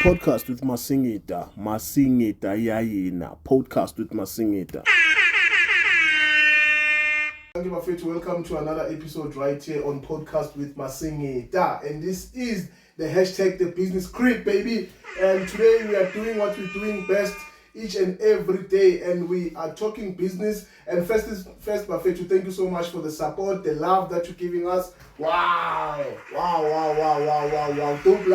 Podcast with Masingita Yayina. Podcast with Masingita. Thank you, my friends. Welcome to another episode right here on Podcast with Masingita. And this is the hashtag The Business Creep, baby. And today we are doing what we're doing best each and every day, and we are talking business. And first, Buffet, thank you so much for the support, the love that you're giving us. Wow. Dope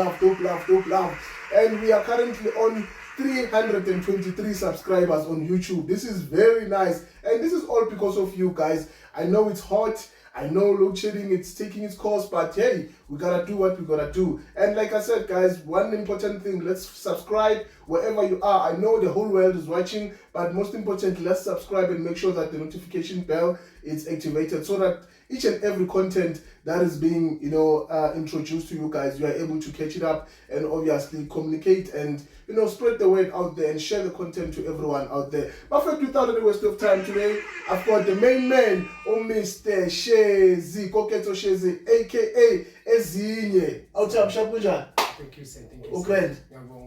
love. And we are currently on 323 subscribers on YouTube. This is very nice, and this is all because of you guys. I know it's hot, I know load shedding, it's taking its course, but hey, we gotta do what we gotta do. And like I said, guys, one important thing, let's subscribe wherever you are. I know the whole world is watching, but most importantly, let's subscribe and make sure that the notification bell is activated so that each and every content that is being introduced to you guys, you are able to catch it up and obviously communicate and spread the word out there and share the content to everyone out there. But without any waste of time today, I've got the main man, Mr. Shezi, Koketso Shezi AKA Ezinye. Thank you, sir. Thank you. Okay.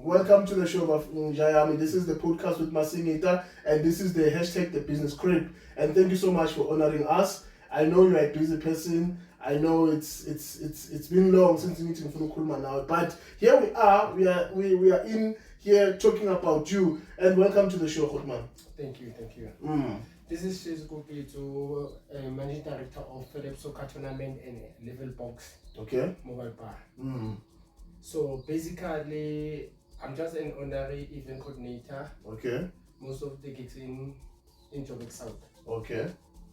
Welcome to the show of Njayami. This is the podcast with Masingita, and this is the hashtag The Business Creep. And thank you so much for honoring us. I know you're a busy person. I know it's been long since you meeting from Kulma now, but here we are. We are in here talking about you. And welcome to the show, Hotman. Thank you. This is Shezi Koketso, Managing Director of Philips Soccer Tournament and Level Box. Okay. Mobile bar. So basically, I'm just an honorary event coordinator. Okay. Most of the gigs in Joburg South. Okay.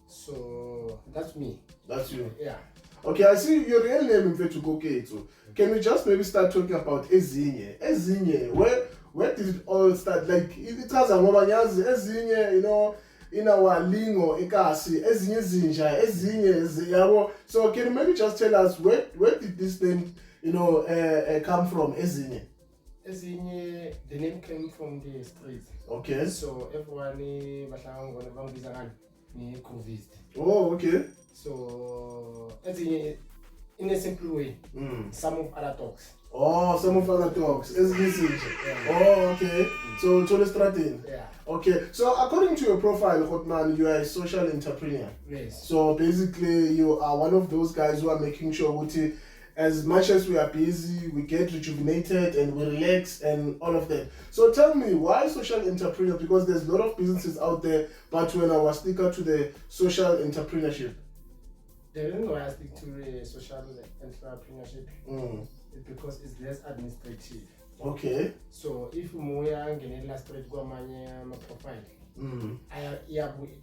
So that's me. That's you. Yeah. Okay, I see your real name in Koketso. Can we just maybe start talking about Ezinye? Ezinye, where did it all start? Like it has a ngobanyazi Ezinye, in our lingo, Ekasi, Ezinye Zinja, Ezinye yabo. So can you maybe just tell us where did this name come from, Ezinye? Ezinye, the name came from the street. Okay. So everyone confused. Oh, okay. So Ezinye, in a simple way, some of other dogs. Oh, some of other dogs. Ezinye. Oh, okay. So Tole Stratin. Yeah. Okay. So according to your profile, Hotman, you are a social entrepreneur. Yes. So basically, you are one of those guys who are making sure that as much as we are busy, we get rejuvenated and we relax and all of that. So tell me, why social entrepreneur? Because there's a lot of businesses out there, but when I was sticking to the social entrepreneurship. The reason why I stick to the social entrepreneurship is because it's less administrative. Okay. So if moya ngenela straight kwamanye ama profile,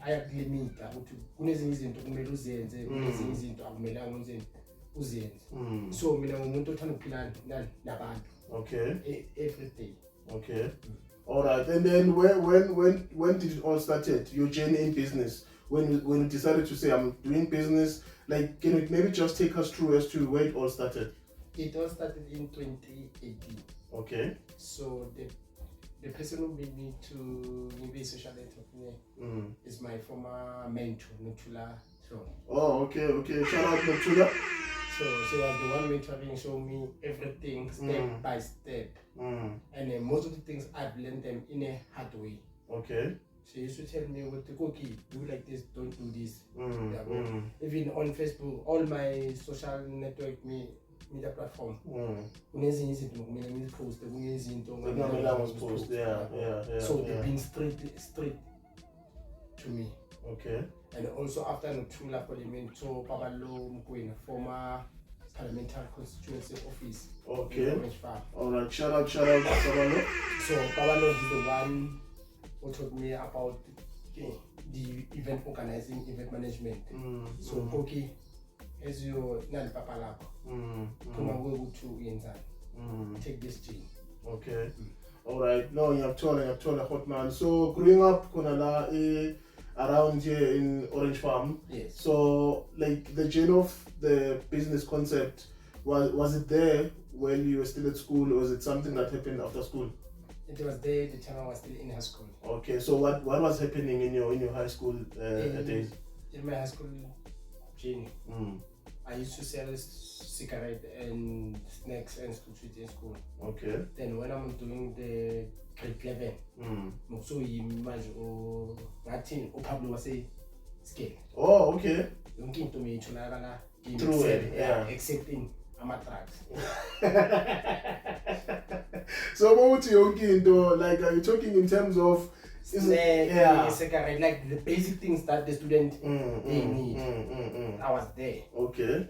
ayakulimita ukuthi kunezinye izinto kumele uzenze, kunezinye izinto akumelanga uzenze. So mina ngumuntu othanda ukuphila nabantu. Okay. Every day. Okay. All right. And then when did it all started? Your journey in business? When you decided to say I'm doing business, like can you maybe just take us through as to where it all started? It all started in 2018. Okay. So the person who made me to be a social entrepreneur is my former mentor, Nutula. Oh, okay. Shout out Nutula. So she was the one mentoring, showing me everything step by step. And most of the things I've learned them in a hard way. Okay. She used to tell me, "What the cookie, do like this, don't do this." Even on Facebook, all my social network media platform. Post. Yeah. So they've been straight to me. Okay. And also after Nutula Parliament, so Pabalo Mkwena, former parliamentary constituency office. Okay. All right. Shout out Pabalo. So Pabalo is the one who taught me about the event organizing, event management. So Koki, as you know, Papa Lab, take this gene. Okay. All right. No, you have told a hot man. So growing up, Kunala, around here in Orange Farm. Yes. So like the journey of the business concept, was it there when you were still at school, or was it something that happened after school? It was there the time I was still in high school. Okay, so what was happening in your high school days? In my high school journey, I used to sell cigarette and snacks and school treats in school. Okay. Then when I'm doing the grade 11, so manje ngathi uPablo wase scale. Oh, okay. Yonke into meyitholakala True, yeah. excepting ama-drugs. So what yonke into, like, are you talking in terms of Cigarette, like the basic things that the student they need. I was there. Okay.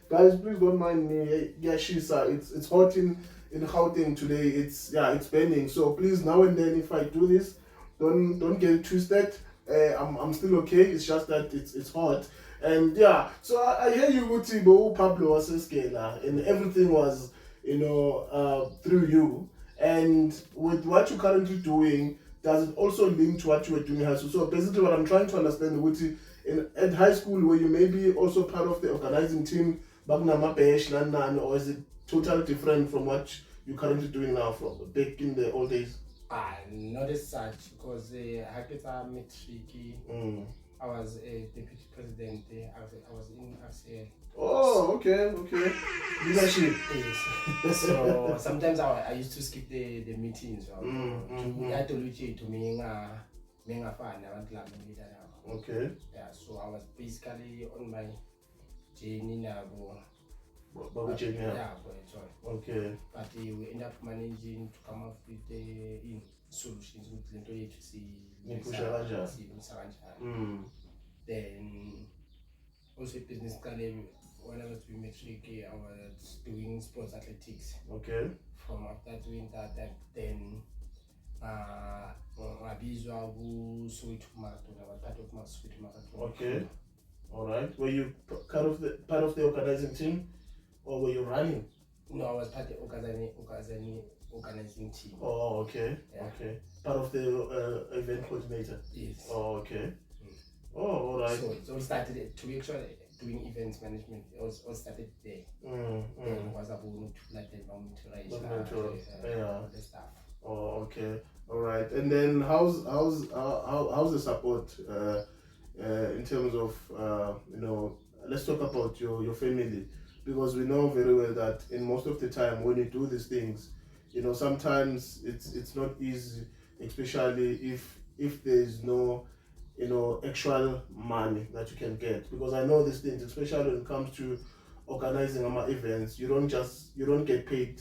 Guys, please don't mind me. Yeah, it's hot in Gauteng today. It's burning. So please, now and then, if I do this, don't get it twisted. I'm still okay. It's just that it's hot. And yeah, so I hear you, Mutibo. Pablo was a scaler, and everything was, through you. And with what you're currently doing, does it also link to what you were doing in high school? So basically, what I'm trying to understand, Wuti, at high school, were you maybe also part of the organizing team, or is it totally different from what you're currently doing now, from back in the old days? Not as such, because Haketa Metriki, I was a deputy president. I was in RCL. Oh, okay. Leadership. Yes. So sometimes I used to skip the meetings. To me, okay. Yeah, so I was basically on my journey now. Okay. But we end up managing to come up with the solutions with Lento to see. Then also business when I was doing metric, I was doing sports athletics. Okay. From after doing that, then I was part of my sweet marathon. Okay. All right. Were you part of the organizing team, or were you running? No, I was part of the organizing team. Oh, okay. Yeah. Okay. Part of the event coordinator. Yes. Oh, okay. Oh, all right. So it all started to actually doing events management. It all started there. Then was about to like the the stuff. Oh, okay. All right. And then how's the support in terms of let's talk about your family, because we know very well that in most of the time when you do these things, sometimes it's not easy, especially if there is no actual money that you can get, because I know these things, especially when it comes to organizing events, you don't get paid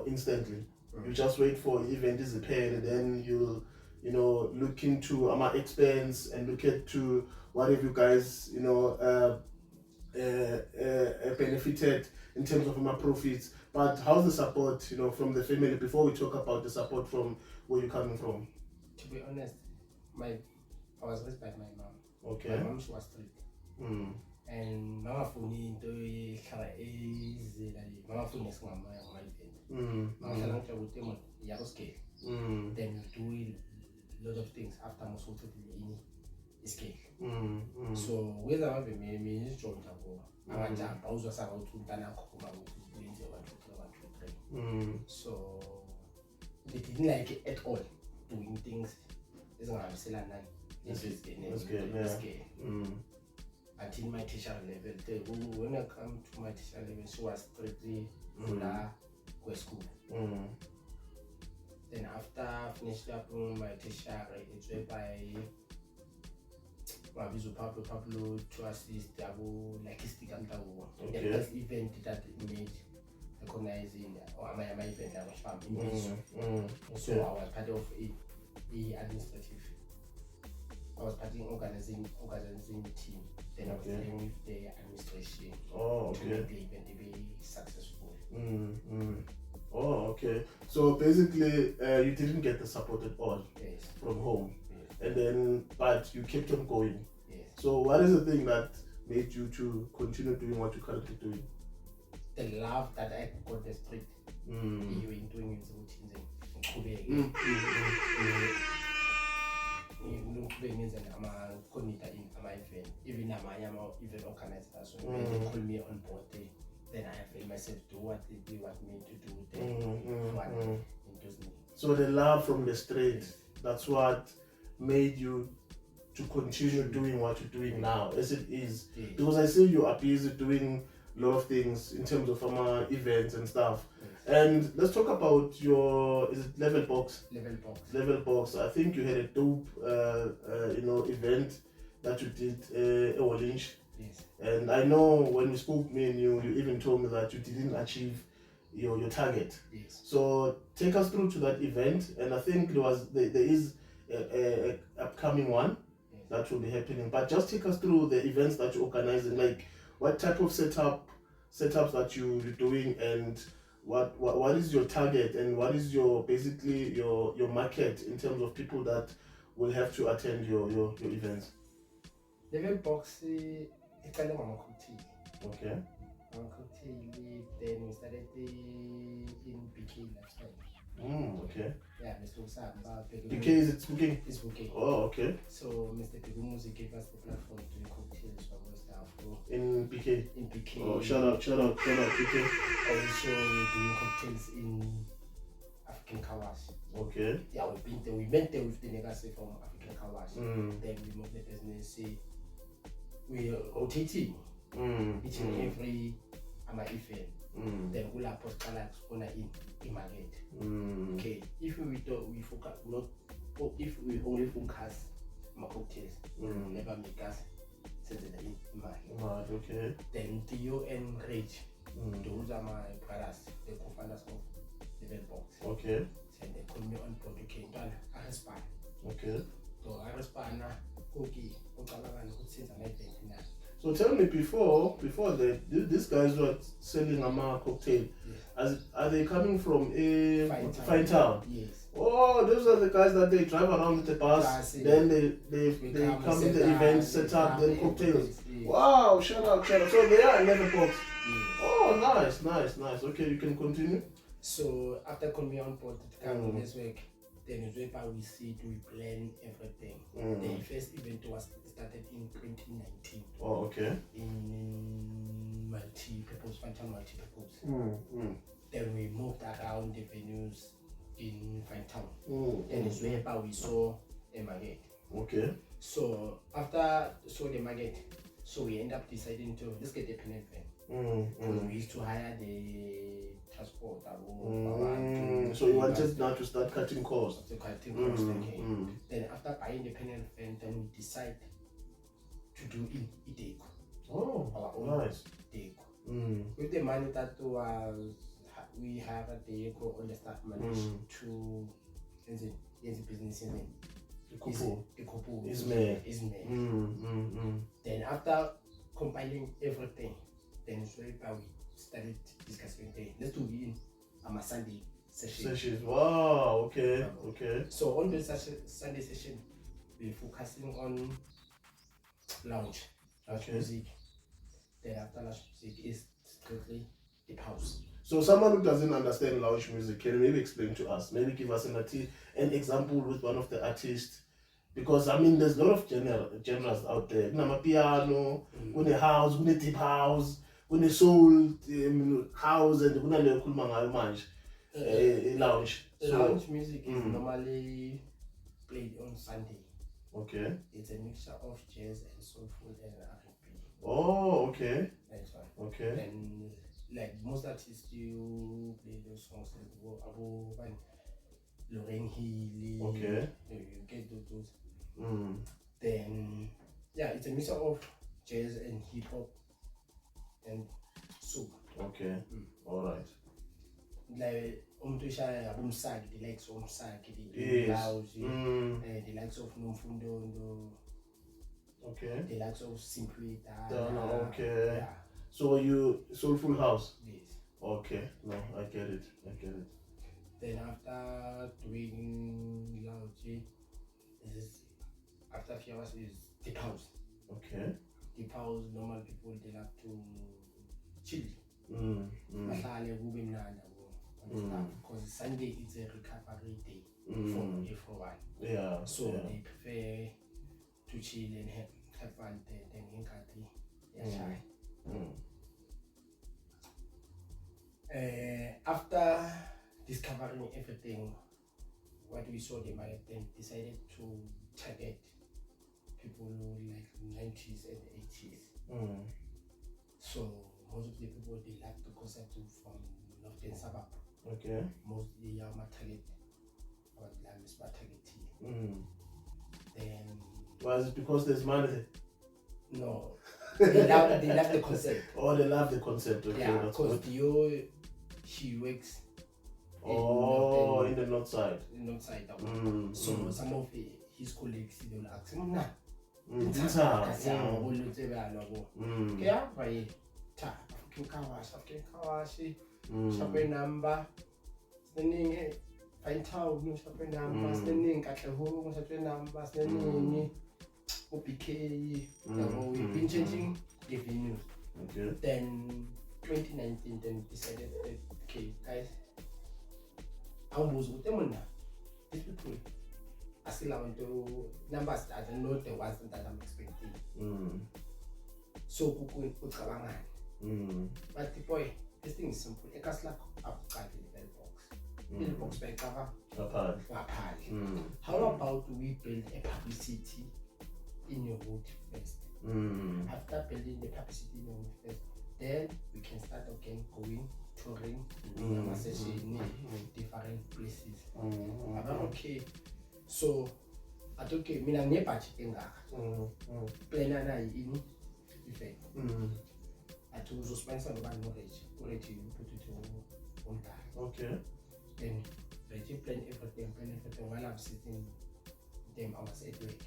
instantly. You just wait for event is paid, and then you'll look into expense and look to what have you guys benefited in terms of my profits. But how's the support from the family, before we talk about the support from where you're coming from? To be honest, I was raised by my mom. Okay. My mom, she was strict. And mama phone into easy like mama phone is my event. Mama scale. Then you do a lot of things after most of the scale. So with our me is joined so they didn't like it at all, doing things until my teacher level. When I come to my teacher level, she was strictly go school. Then after I finished up my teacher, it's whereby Pablo to assist like the first event that made recognizing my event so I was part of a administrative. I was part of organizing the team. Then I was dealing with the administration to make the event be successful. Oh, okay. So basically, you didn't get the support at all from home. And then, but you kept on going. Yes. So what is the thing that made you to continue doing what you're currently doing? The love that I got the street. You in doing it routines even even organizers, when they call me on board, then I feel myself do what they want me to do. So the love from the street, that's what made you to continue doing what you're doing now as it is? Yeah. Because I see you are busy doing a lot of things in terms of events and stuff. Yes. And let's talk about your, is it Level Box? Level Box. Level Box. I think you had a dope, event that you did a Lynch. Yes. And I know when we spoke, me and you even told me that you didn't achieve your target. Yes. So take us through to that event, and I think there is a upcoming one that will be happening. But just take us through the events that you're organizing, like what type of setups that you're doing, and what is your target, and what is your basically your market in terms of people that will have to attend your events. Level Box it's kind of a cocktail. Okay. Cocktail, then we started in BK lifestyle. Okay. Yeah, Mr. Usaba. BK is it booking? It's BK. Oh, okay. So Mr. Pegu Music gave us the platform to do cocktails for our staff. In BK. In BK. Oh, shout out, BK. Also doing cocktails in African car wash. Okay. Yeah, we've been there. We went there with the legacy from African car wash. Then we moved the business. We rotating each and every event. Then we'll post colors on in market. Okay, if we focus not, or if we only focus on cocktails, never make us send it in market. Okay. Then Theo and Rage, those are my brothers, the co-founders of Level Box. Okay. And they call me on board. Okay, done. Okay. So cookie, since I'm now. So tell me, before that, these guys who are selling a cocktail, are they coming from a fine town? Yes. Oh, those are the guys that they drive around with the bus, then they come in the event, set up, then cocktails. Yes. Wow, shout out. So they are 11 box. Yes. Oh, nice. Okay, you can continue. So after coming on board to come this week, then we see we plan everything. The first event was started in 2019. Oh, okay. In multi-purpose, Fantown multi-purpose. Then we moved around the venues in Fantown. Then it's where we saw a market. Okay. So after saw the market, so we end up deciding to let's get a penny van. We used to hire the transport. So you wanted now to start cutting costs. Okay. Then after buying the penny van, then we decide to do in Ideco. Oh, our own nice. Ideco. With the money that we have at Ideco, all the staff managed to business in the couple is made. Then after compiling everything, then we started discussing let's do it in a Sunday session. Wow, okay. So on the Sunday session, we're focusing on lounge music. Then after lounge music is strictly deep house. So someone who doesn't understand lounge music, can you maybe explain to us? Maybe give us an example with one of the artists. Because I mean, there's a lot of genres out there. Kuna piano, kuna house, kuna deep house, kuna soul house, and kuna le khuluma ngayo manje. Lounge. Lounge music is normally played on Sunday. Okay. It's a mixture of jazz and soulful and R&B. Oh, okay. That's fine. Okay. And like most artists, you play those songs like Lorraine Hill. Okay. You get those. Then it's a mixture of jazz and hip hop and soul. Okay. All right. Like the likes of Umsaki, the Laos, the likes of Nomfundo, okay, the likes of Simply. Okay. Yeah. So you Soulful House? Yes. Okay. No, I get it. Then after doing Laos, after a few hours is deep house. Okay. Deep house, normal people they like to chill. Because Sunday is a recovery day for everyone. Yeah. So they prefer to chill and have fun than in country. After discovering everything, what we saw the market, then decided to target people like 90s and 80s. So most of the people they like the concept from northern suburb. Okay. Mostly my target or is my target. Then why is it because there's money there? No. They love the concept. Oh, they love the concept. Okay, yeah, that's because good. she works in the north side. The north side. So some of his colleagues they will ask him, nah. Shape number, standing find town, shape number, standing at the home, shape number, standing OPK. We've been changing the venue. Okay. Then 2019, then we decided, okay, guys, I was with them now. These people, I still want to numbers that are not the ones that I'm expecting. So, but the boy, this thing is simple. It has like a little box by cover. How about we build a publicity in your hood first? After building the publicity in your hood first, then we can start again going touring in different places. Okay, so I took a minute budget in that. Plan in effect. I told you sponsor the knowledge already put it on time. Okay. Then I plan everything while I'm sitting them I was at work.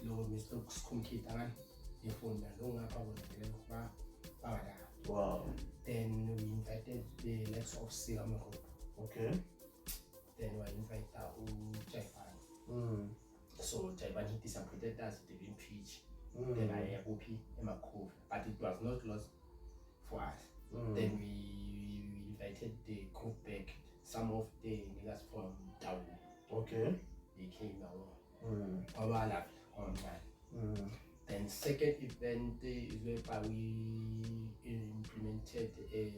Lord Mr. Kumkitan, the phone Wow. Then we invited the likes of Siram Group. Okay. Then we invited Jaivan. So Jaivan he disappointed us, they didn't preach. Then I hope in my cove, but it was not lost for us. Then we invited the group back, some of the niggas from Town. Okay. They came along. Then second event is where we implemented a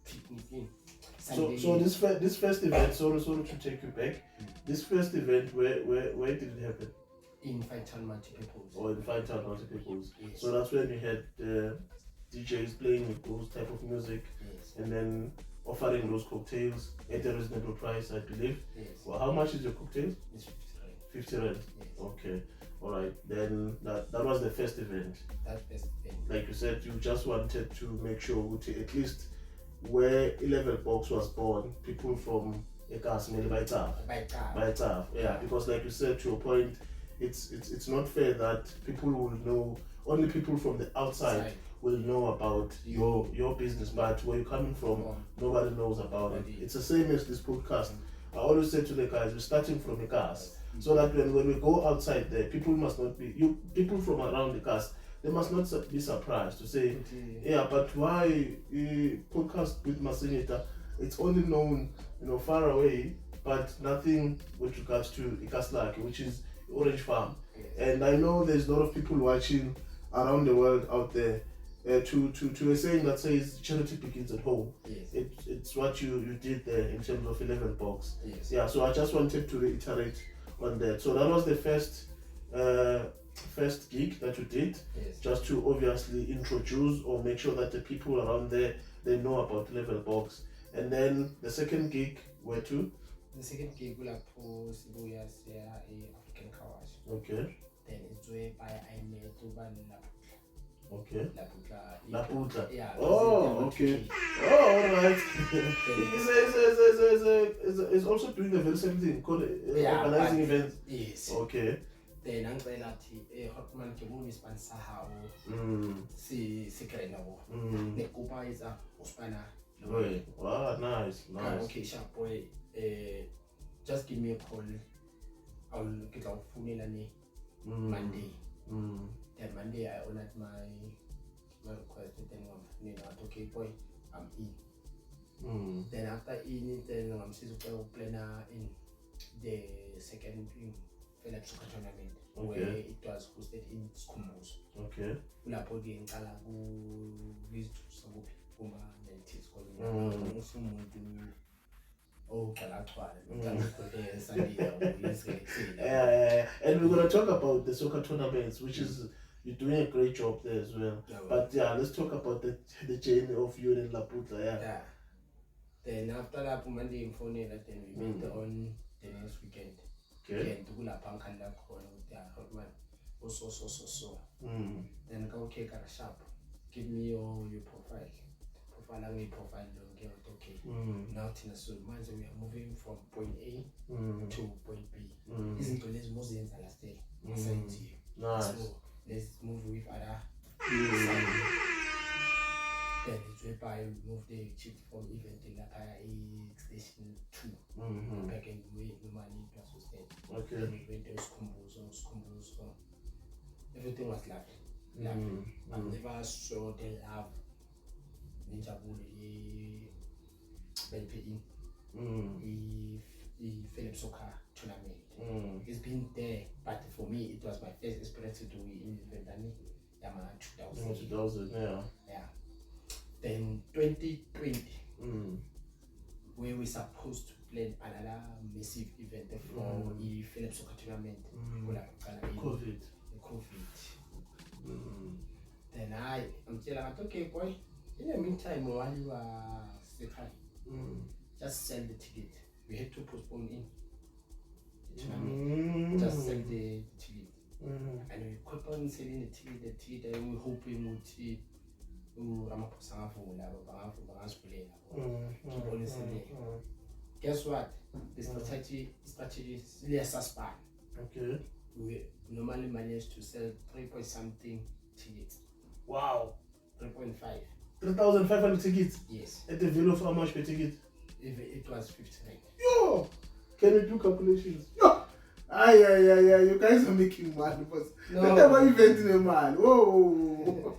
picnic. So this first event, sorry to take you back. This first event, where did it happen? In Fightown Multipurpose. Or in Fightown Multipurpose. Yes. So that's when you had DJs playing those type of music, and then offering those cocktails at a reasonable price, I believe. Yes. Well, how much is your cocktail? It's 50 rand. Yes. Okay. All right. Then that was the first event. That first event. Like you said, you just wanted to make sure at least where 11 Box was born, people from Ekas by TAF. Yeah, because like you said, to your point, it's not fair that people will know, only people from the outside will know about your business, but where you're coming from, nobody knows about it. It's the same as this podcast. I always say to the guys, we're starting from the cars, so that when we go outside there, people must not be, people from around the cars, they must not be surprised to say, yeah, but why podcast with Masenita? It's only known, far away, but nothing with regards to Ikaslake, which is Orange Farm. And I know there's a lot of people watching around the world out there. To a saying that says charity begins at home. Yes. It's what you did there in terms of 11 Box. Yes. Yeah, so I just wanted to reiterate on that. So that was the first gig that you did, just to obviously introduce or make sure that the people around there, they know about 11 Box. And then the second gig, where to? The second gig will pose African car wash. Okay. Then it's whereby I met Okay. Laputla. Yeah. Oh, okay. Oh, all right. It's also doing a very same thing called organizing events. Yes. Okay. Then I'm saying that Hotman can move sponsor how see now. The Kupa is a Ospana. Wow, nice. Okay, sharp boy. Just give me a call. I'll get out for me Monday. Then Monday I honored my request. Then I'm okay boy, I'm in. Then after in, then I'm still planner in the second Philips tournament where it was hosted in Skumbos. Okay. Lapho ke ngiqala ku visit kuma netics ngoba umuntu Oh, Yeah, and we're gonna talk about the soccer tournaments, which is you're doing a great job there as well. But yeah, let's talk about the journey of you and Laputa. Yeah. Then after that, Monday in phone, then we met on the next weekend. Okay. And to go la pankanda corner with the hotman. So. Then go okay, kind of sharp. Give me your profile. Profile don't get okay. Now Tina so once we are moving from point A to point B. Isn't let's move in the last day. Nice. So let's move with other. Then it's whereby we move the chip from event in like station 2. Back in the way the money was sustained. Okay. Then we went those combos. Everything was lovely. I never saw the love. Ninja Bully, the Philip Soccer tournament. It's been there, but for me, it was my first experience to do it in Vendani, Yama 2000. Yeah. Then 2020, where we supposed to plan another massive event for the Philip Soccer tournament. COVID. Then I'm telling her, okay, boy. In the meantime, while you are second, just sell the ticket. We had to postpone in the tournament. Just sell the ticket. And we kept on selling the ticket, and we hoping we'll guess what? The strategy is suspect. Okay. We normally manage to sell 3 point something tickets. Wow. 3.5. 3,500 tickets? Yes. At the value of how much per ticket? If it was 59. Yo! Can you do calculations? Yo! Yeah. You guys are making money. No. Never event in a man. Whoa!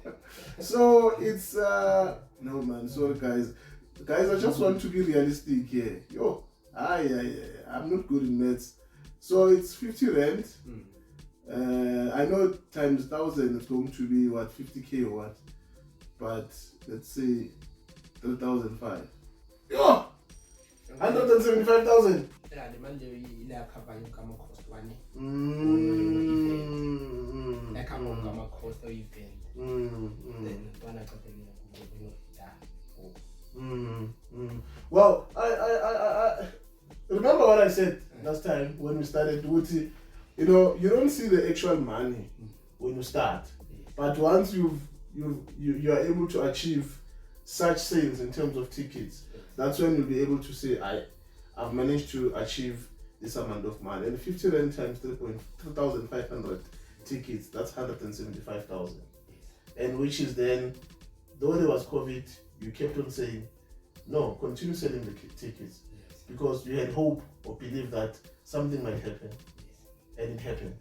So it's no man, sorry guys. Guys, I just want to be realistic here. Yo! I'm not good in maths. So it's 50 rand. I know times 1,000 is going to be what, 50k or what? But let's say 3,500. Yo! 175,000. Yeah, the man there cover you come across one. I come across the event. Then one I got Well, I remember what I said last time when we started. You know, you don't see the actual money when you start, but once you are able to achieve such sales in terms of tickets, that's when you'll be able to say I've managed to achieve this amount of money. And 50 rand times 3,500 tickets, that's 175,000. And which is then, though there was COVID, you kept on saying no, continue selling the tickets, because you had hope or believe that something might happen. And it happened.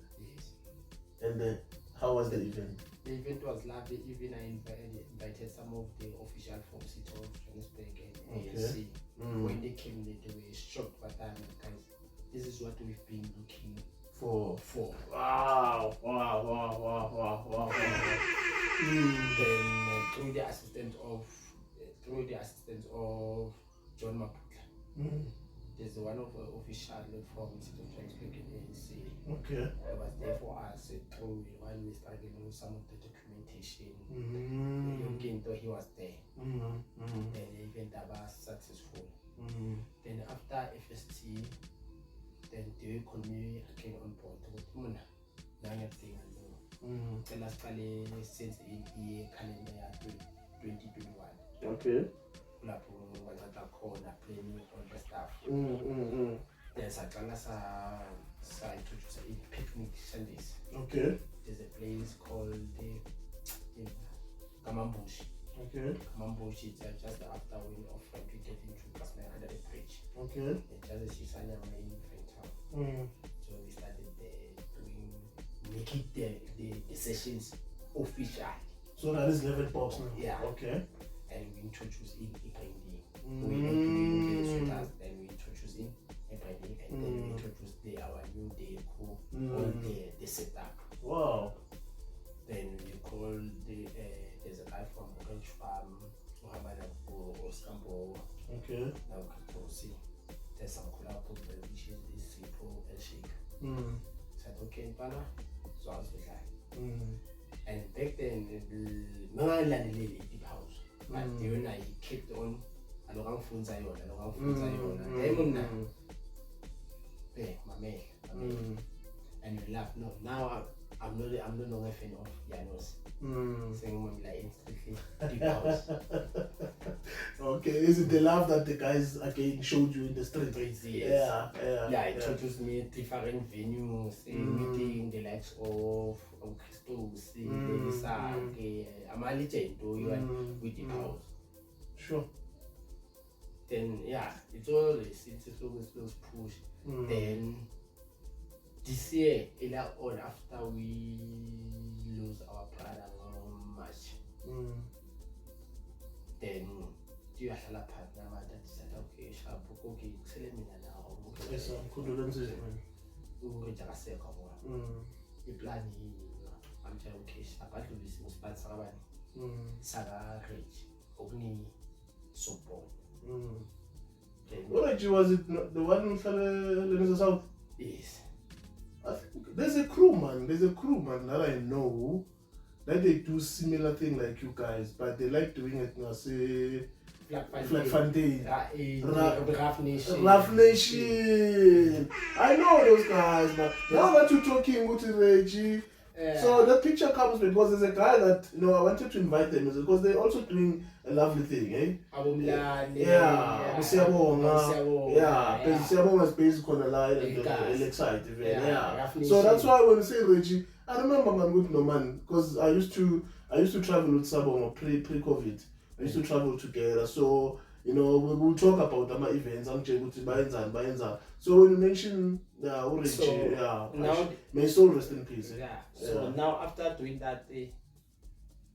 And then, how was the event? The event was lovely. Even I invited some of the official from City of Johannesburg and ANC. When they came, they were shocked. But guys, this is what we've been looking for. Wow. Then through the assistance of John Maputla. There's one of the official from City of Johannesburg and ANC. Okay. It was there for us through when we started with some of the documentation. Though he was there. Then the event was successful. Then after FST, then they called me again on board. The last since the calendar year 2021. Okay. Planning all the stuff. There's a picnic Sundays. Okay. There's a place called Kamambushi. Okay. Kamambushi is just after we offered to get into Kasmai under the bridge. Okay. It's just a main friend town. So we started making the sessions official. So that is 11 box now. Yeah. Okay. And we introduced in Ibrahim. We doing the sweaters, then we introduced in Ibrahim, and then we introduced our new deco, all the setup. Wow. Then we called there's a guy from Orange Farm, Oskambo. Okay. Now Katosi. there's some collab which is simple and shake. Said okay, Pana, so I was like, and back then, no one landed in the house, but you know, he kept on. I don't want phones. I don't want phones. Hey, my man. And you laugh. No, now I'm no longer a fan of Janos. Saying like instantly deep house. Okay, is it the love that the guys again showed you in the street? Yes. Yeah, it introduced me different venues, meeting the likes of Christos, okay, I'm a legend with the house. Sure. Then yeah, it's always push. Then this year, on after we lose our brother on March, then do you have a partner that said okay, sharp, okay, tell me now. Yes, condolences, man. The plan I'm telling okay, sharp, at least most parts are Saga Rich, Ogni, Sopo. What actually was it? The one for the South? Yes. I think there's a crew man that I know that they do similar thing like you guys, but they like doing it now, say Flat Fontaine. Rough Nation. I know those guys, but now that you're talking with Reggie, so the picture comes because there's a guy that I wanted to invite them because they're also doing a lovely thing, eh? Siyabonga is based on a line and excited. So that's why when I say Reggie, I remember man with no man because I used to travel with Sabonga pre-COVID. I used to travel together, so we'll talk about my events. I'm able to buy. So when you mention Reggie, now may soul rest in peace. So now after doing that, if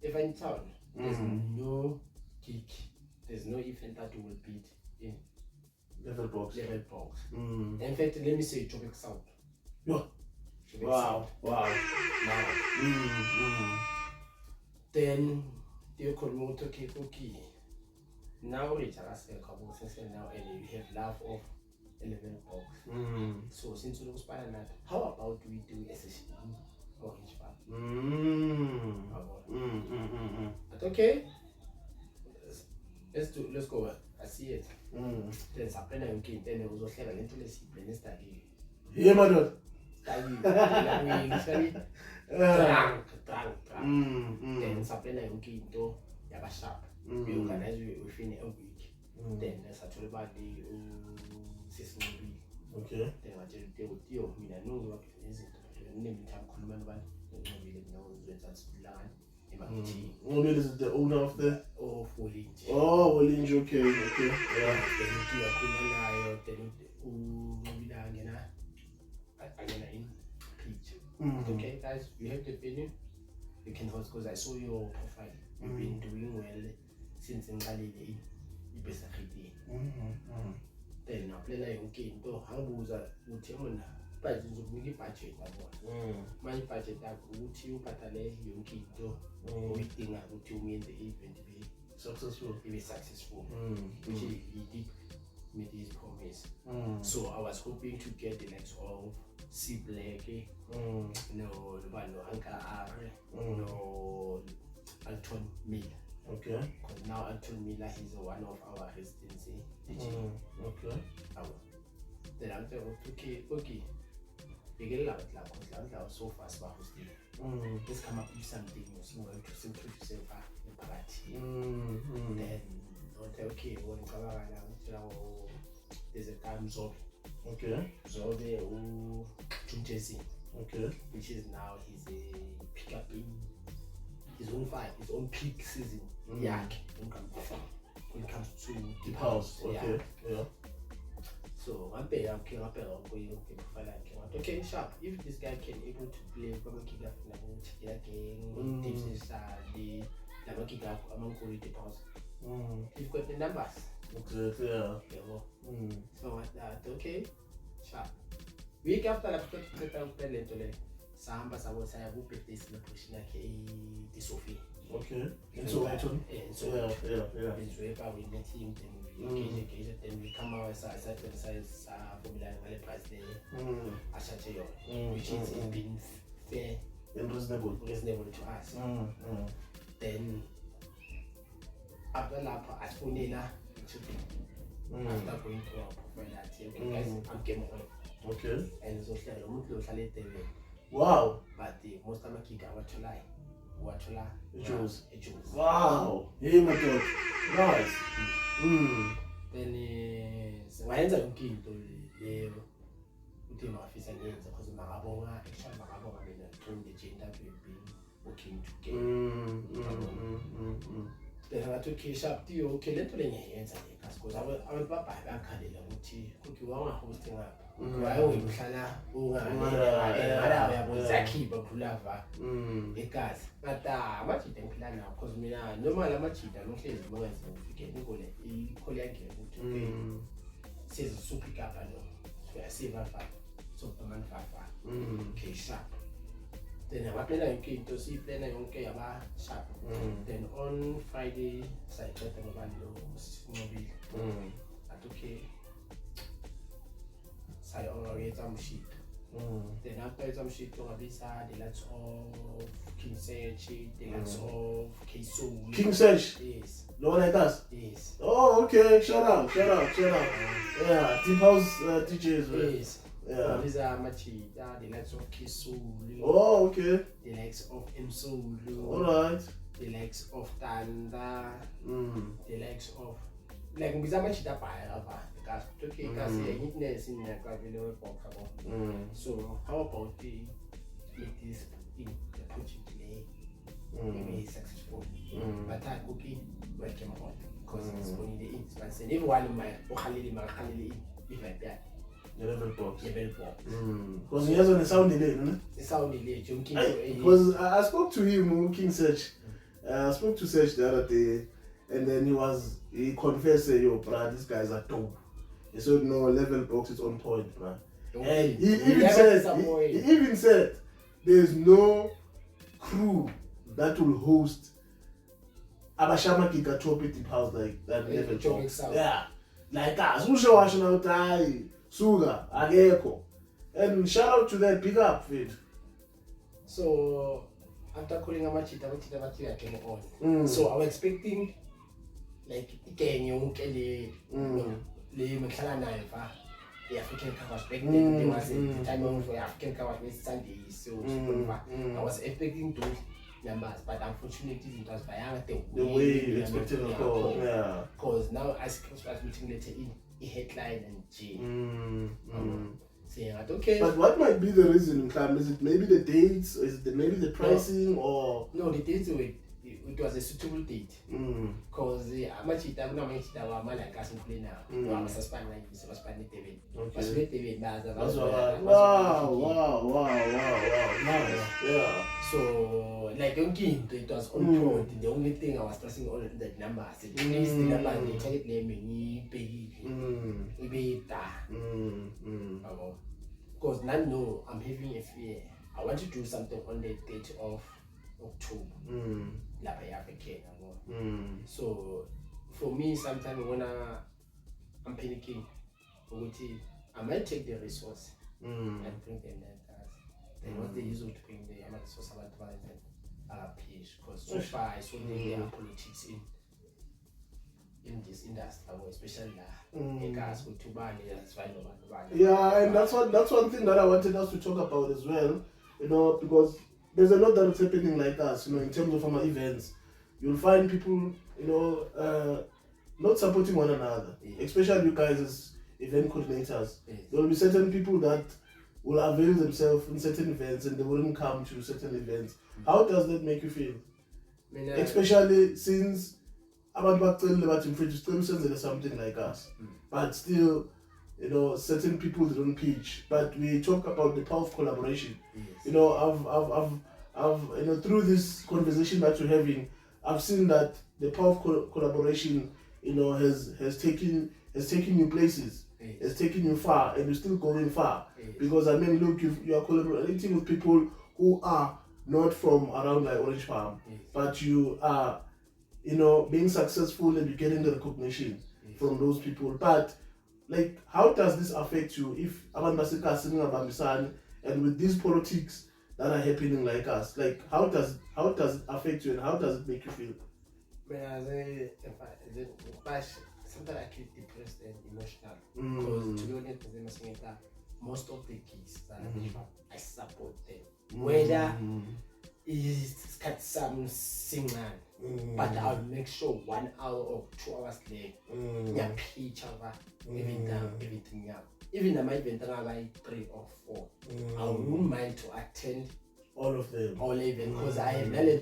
in town, there's no gig, there's no event that will beat in Level box. In fact, let me say Joburg Sound. Wow. Now, then you call me okay. Now we just a couple since now and you have love of a level box. So since you look that, how about we do SSE or HVAC? But okay, let's go. I see it. Then something okay. Then it was also like into the discipline study. Yeah, my dad. Drunk. Then something okay. Do you have a shop? We organize within a week. Then there's actually about the system. Okay. Then I just deal with you. I mean, I know what it is. Name time Kulman one. That's land. Maybe this is the owner of the Wolinge. Oh, Wolinge, okay. Yeah. Okay, guys, we have the venue. You can host because I saw your profile. You've been doing well since in Galilee. Then I play like okay, so how was that? But it's really budget. My budget that would you patale yonke do waiting to mean the event be successful. Which he did made his promise. So I was hoping to get the likes of C Black, no Anka R, no Anton Miller. Okay. Because now Anton Miller is one of our residency. Okay. Then I'm okay. You get a lot of so fast about hosting. Let's come up with something you want to simply yourself in party. Then okay, there's a time zone. Okay. Zobe who Jezi. Okay. Which is now he's a pickup in his own fight, his own peak season. When it comes to deep house. Okay. Yeah. So I'm paying okay, sharp. If this guy can able to play from a kick up again, the kick up among quality pass. You've got the numbers. Exactly, yeah. So okay, sharp. Week after I put talent Samba Sawasaya who picked this celebration like the Sophie. Okay. And so yeah. Yeah. We work with the team, then we engage, then we come out as a formula price there, which is been fair And reasonable to us. Then after that, as for Nina, after going to our profile, guys, I'm game on. Okay. And so Wow. but most of my kids are what Juice. Juice. Wow. Yeah, my God. Nice. Then wayenza yonke into leyo uthi mafisa ngenza because makabonga actually makabonga mina through the gender being working together. Then ngathi okay sharp tiyo okay lento lengiyenza le because abantu babhayi bakhalela ukuthi okay wanga hosting ngapha wayo uhlala ungala yabo zakhipha khulava egazi ngata amajida ngiphila nawo because mina noma la majida nohlezi bongenza ufike ngole ikhole yakhe ukuthi size super kapa lo so yasiva fa so man fa okay sharp then abaplana yonke into siyiplana yonke yaba sharp then on Friday sayiceda ngoba lo sinqobile athi okay I organize some shit. Then after some shit, Visa, the lots of King Search, the lots of K-Soul. King Search? Yes. No one like us? Yes. Oh, okay. Shout out. Yeah, Deep House DJs. Right? Yes. Yeah. Visa Machi, the likes of K-Soul. Oh, okay. The likes of M-Soul. Alright. The likes of Tanda. The likes of... Like, Visa Machi, that by okay, kasi neatness in the gravel box. So how about the make this in the project delay maybe successful? But that cookie working on because it's only the instance and everyone in my if like that. The level box. Because he has on the sound delay, no? The sound delay, because I spoke to him, King Search. I spoke to Search the other day, and then he confessed, yo, bruh, these guys are dope. He said, no, level box is on point, man. And he even said, there's no crew that will host Abashama Kika Chopi Deep House like that level box. Yeah. Like us. Who show us now? Tai, Suga, Ageko. And shout out to that, big up, Fit. So, after calling Amachita came on. So, I was expecting, like, the African covers back then there was a time of African covers with Sunday, so I was expecting those numbers, but unfortunately it was by the way you expected to go. Yeah. Because now I was meeting later in a headline and G. Saying that okay. But what might be the reason, Clam? Is it maybe the dates, or is it maybe the pricing, or no, the dates were it was a suitable date because amachita kunamachita wa mala kasimple now wa suspend like this suspend TV was with TV baza wow nice. Yeah, so like it was on point. The only thing I was stressing on the numbers the numbers they target name because now no I'm having a fear. I want to do something on the date of October. So for me, sometimes when I'm panicking, I might take the resource and bring them there. Then what they use to bring the resource about piece because so far I saw there are politics in this industry, especially yeah, and that's one thing that I wanted us to talk about as well. You know, because there's a lot that's happening like us, you know, in terms of our events. You'll find people, you know, not supporting one another, especially you guys as event coordinators. There will be certain people that will avail themselves in certain events and they wouldn't come to certain events. How does that make you feel? Especially since abantu bacela bathi mfethu sicela usenzele something like us, but still, you know, certain people don't pitch. But we talk about the power of collaboration. You know, I've you know, through this conversation that we're having, I've seen that the power of collaboration, you know, has taken you places, has taken you far, and you're still going far. Because I mean, look, you are collaborating with people who are not from around like Orange Farm, Yes. but you are, being successful and you're getting the recognition from those people. But like, how does this affect you if abantu basekhaya singabambisani and with these politics that are happening like us? Like, how does it affect you and how does it make you feel? Sometimes I feel depressed and emotional because to be honest, most of the kids that I support them, whether it's got some singer, but I'll make sure 1 hour or 2 hours later, yeah, pitch over everything up. Even I might be 3 or 4. I wouldn't mind to attend all of them, because I have a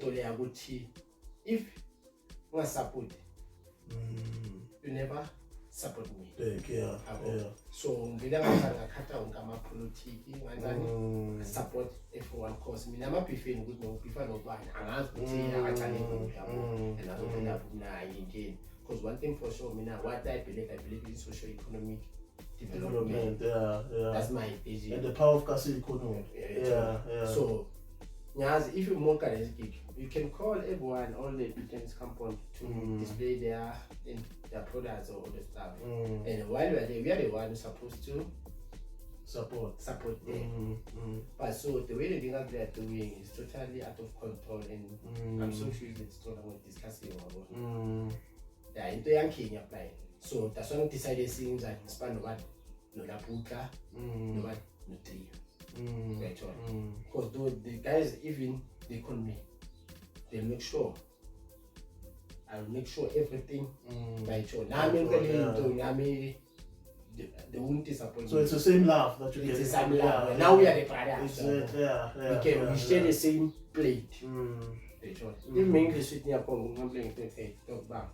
if you support, you never support me. Yeah. So I support everyone because I am prefer good no prefer no bad. Because one thing for sure, what I believe in socio-economic development. That's my vision. And the power of Kasi economy. Yeah. So if you more you can call everyone, all the business companies to display their products or other stuff. And while we are there, we are the ones supposed to support them. But so the way the things they are doing is totally out of control, and I'm so sure it's not going to discuss it about. Yeah, into young Kenya applying. So that's why I decided things that span over no la puka, no what no tree. Because the guys, even the economy, they make sure. I'll make sure everything by sure. Now they won't disappoint. So it's the same love that you get. It's the same love. Now we are the brothers. We share the same plate. If me English with me, I'm playing talk back.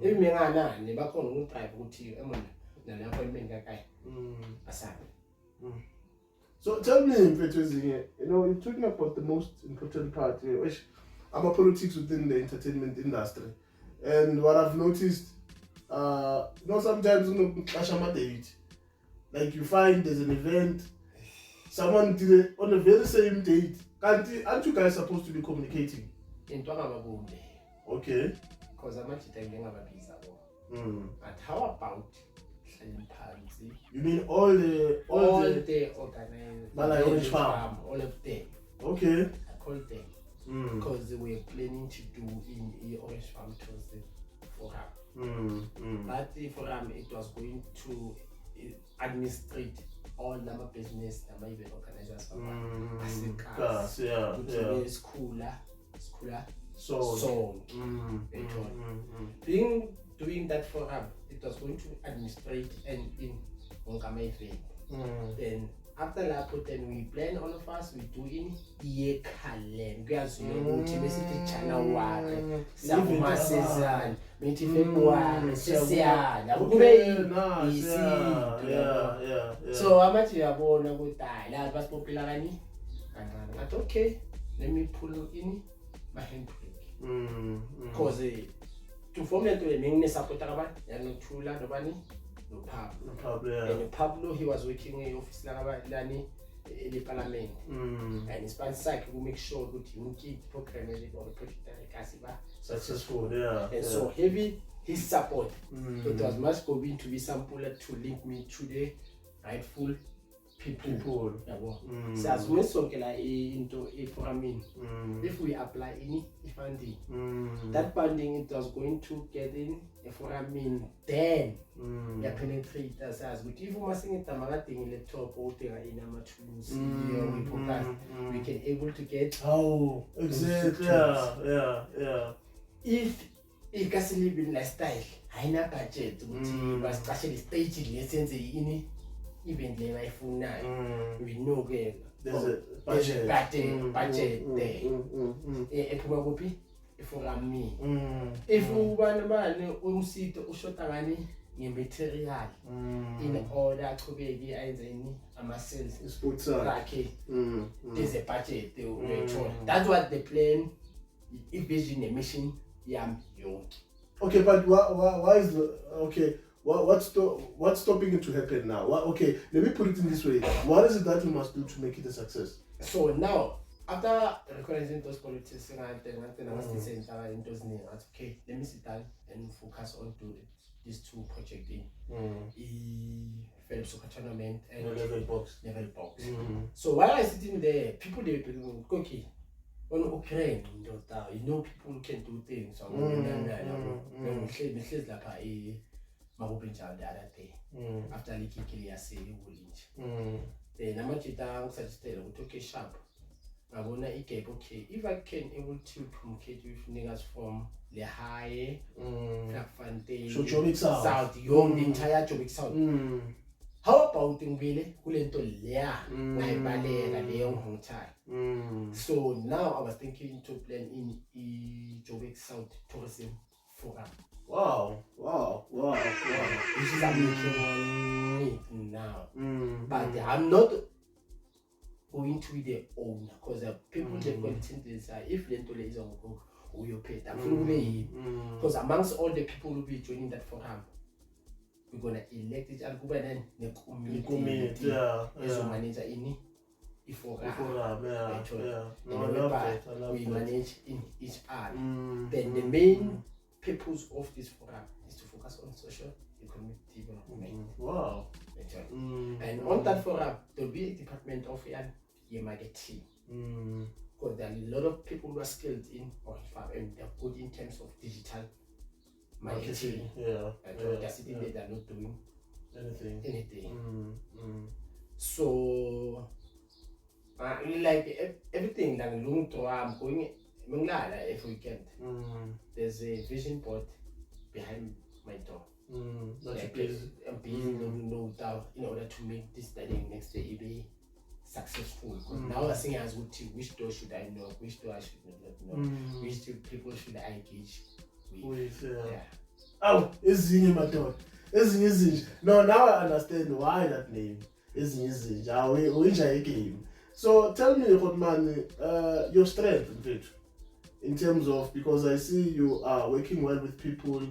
If me na never come try to you, na appointment guy. So tell me, Koketso Ezinye, you're talking about the most important part, which I'm a politics within the entertainment industry. And what I've noticed, sometimes like you find there's an event, someone did it on the very same date. Aren't you guys supposed to be communicating? Okay. Because I'm actually telling you but how about you mean all the organized Orange Farm, all of them? Okay. I called them because they were planning to do in the Orange Farm Tuesday forum. But the forum, it was going to administrate all number business, number even organizers song. Doing that forum, it was going to administrate and in Ongama event. Then after that, then we plan all of us, we do in year calendar. Because you know, basically channel one, Sama season, meeting February, so how much you have on a good time? That was popular. And I thought, okay, let me pull in my handbrake. Because to form it to a main support, no Chula, no Pablo. And Pablo, he was working in the office in the parliament. And his sponsor will make sure that he will keep the program or the project successful. And so heavy his support. It was much going to be sample to link me to the rightful people. So as we saw into a forum, if we apply any funding, that funding it was going to get in a forum, then you penetrate us as we give us in the laptop or in our tools, we can able to get exactly. If it can live in lifestyle, I know budget, but especially staging lessons in even the life now, we know there's a budget there. If we go for me, if we want man, see to shotangani material in order to be a muscles. There's a budget. That's what the plan. If vision a mission, okay, but why is the what's stopping it to happen now? Okay, let me put it in this way. What is it that we must do to make it a success? So now after recognizing those politics, and I was decent in those names, okay, let me sit down and focus on to these two projects in Fellowship Soccer Tournament and level box. So while I sitting there, people they were okay. On Ukraine, you know people can do things. So the other day after leaking Kiliasi Woolwich. Then I'm actually down such a okay sharp. I wanna okay if I can able to communicate with niggas from the high Jobbik South, the entire Jobbik South. How about in Vile? Kulento Lea, Naibalera, Leon Hongchai. So now I was thinking to plan in Jobbik South Tourism Forum. Wow. This is I'm looking on it now. But I'm not going to be the owner because people that content is if Lentole is on go, who you pay that because amongst all the people who will be joining that forum, we're gonna elect each other and the community as a manager in we manage in each part. Then the main purpose of this forum is to focus on social economic development. Wow. And on that forum, there'll be a department of marketing. Because there are a lot of people who are skilled in and they're good in terms of digital marketing. They're sitting there, they're not doing anything. So like everything like long term I'm going every weekend. There's a vision board behind my door. I'm busy no doubt in order to make this studying next day be successful. Now I think as which door should I know, which door I should not know, which two people should I engage with. Oh, Ezinye my daughter. Ezinye. No, now I understand why that name. Ezinye. We enjoy a game. So tell me, Rodman, your strength in terms of, because I see you are working well with people.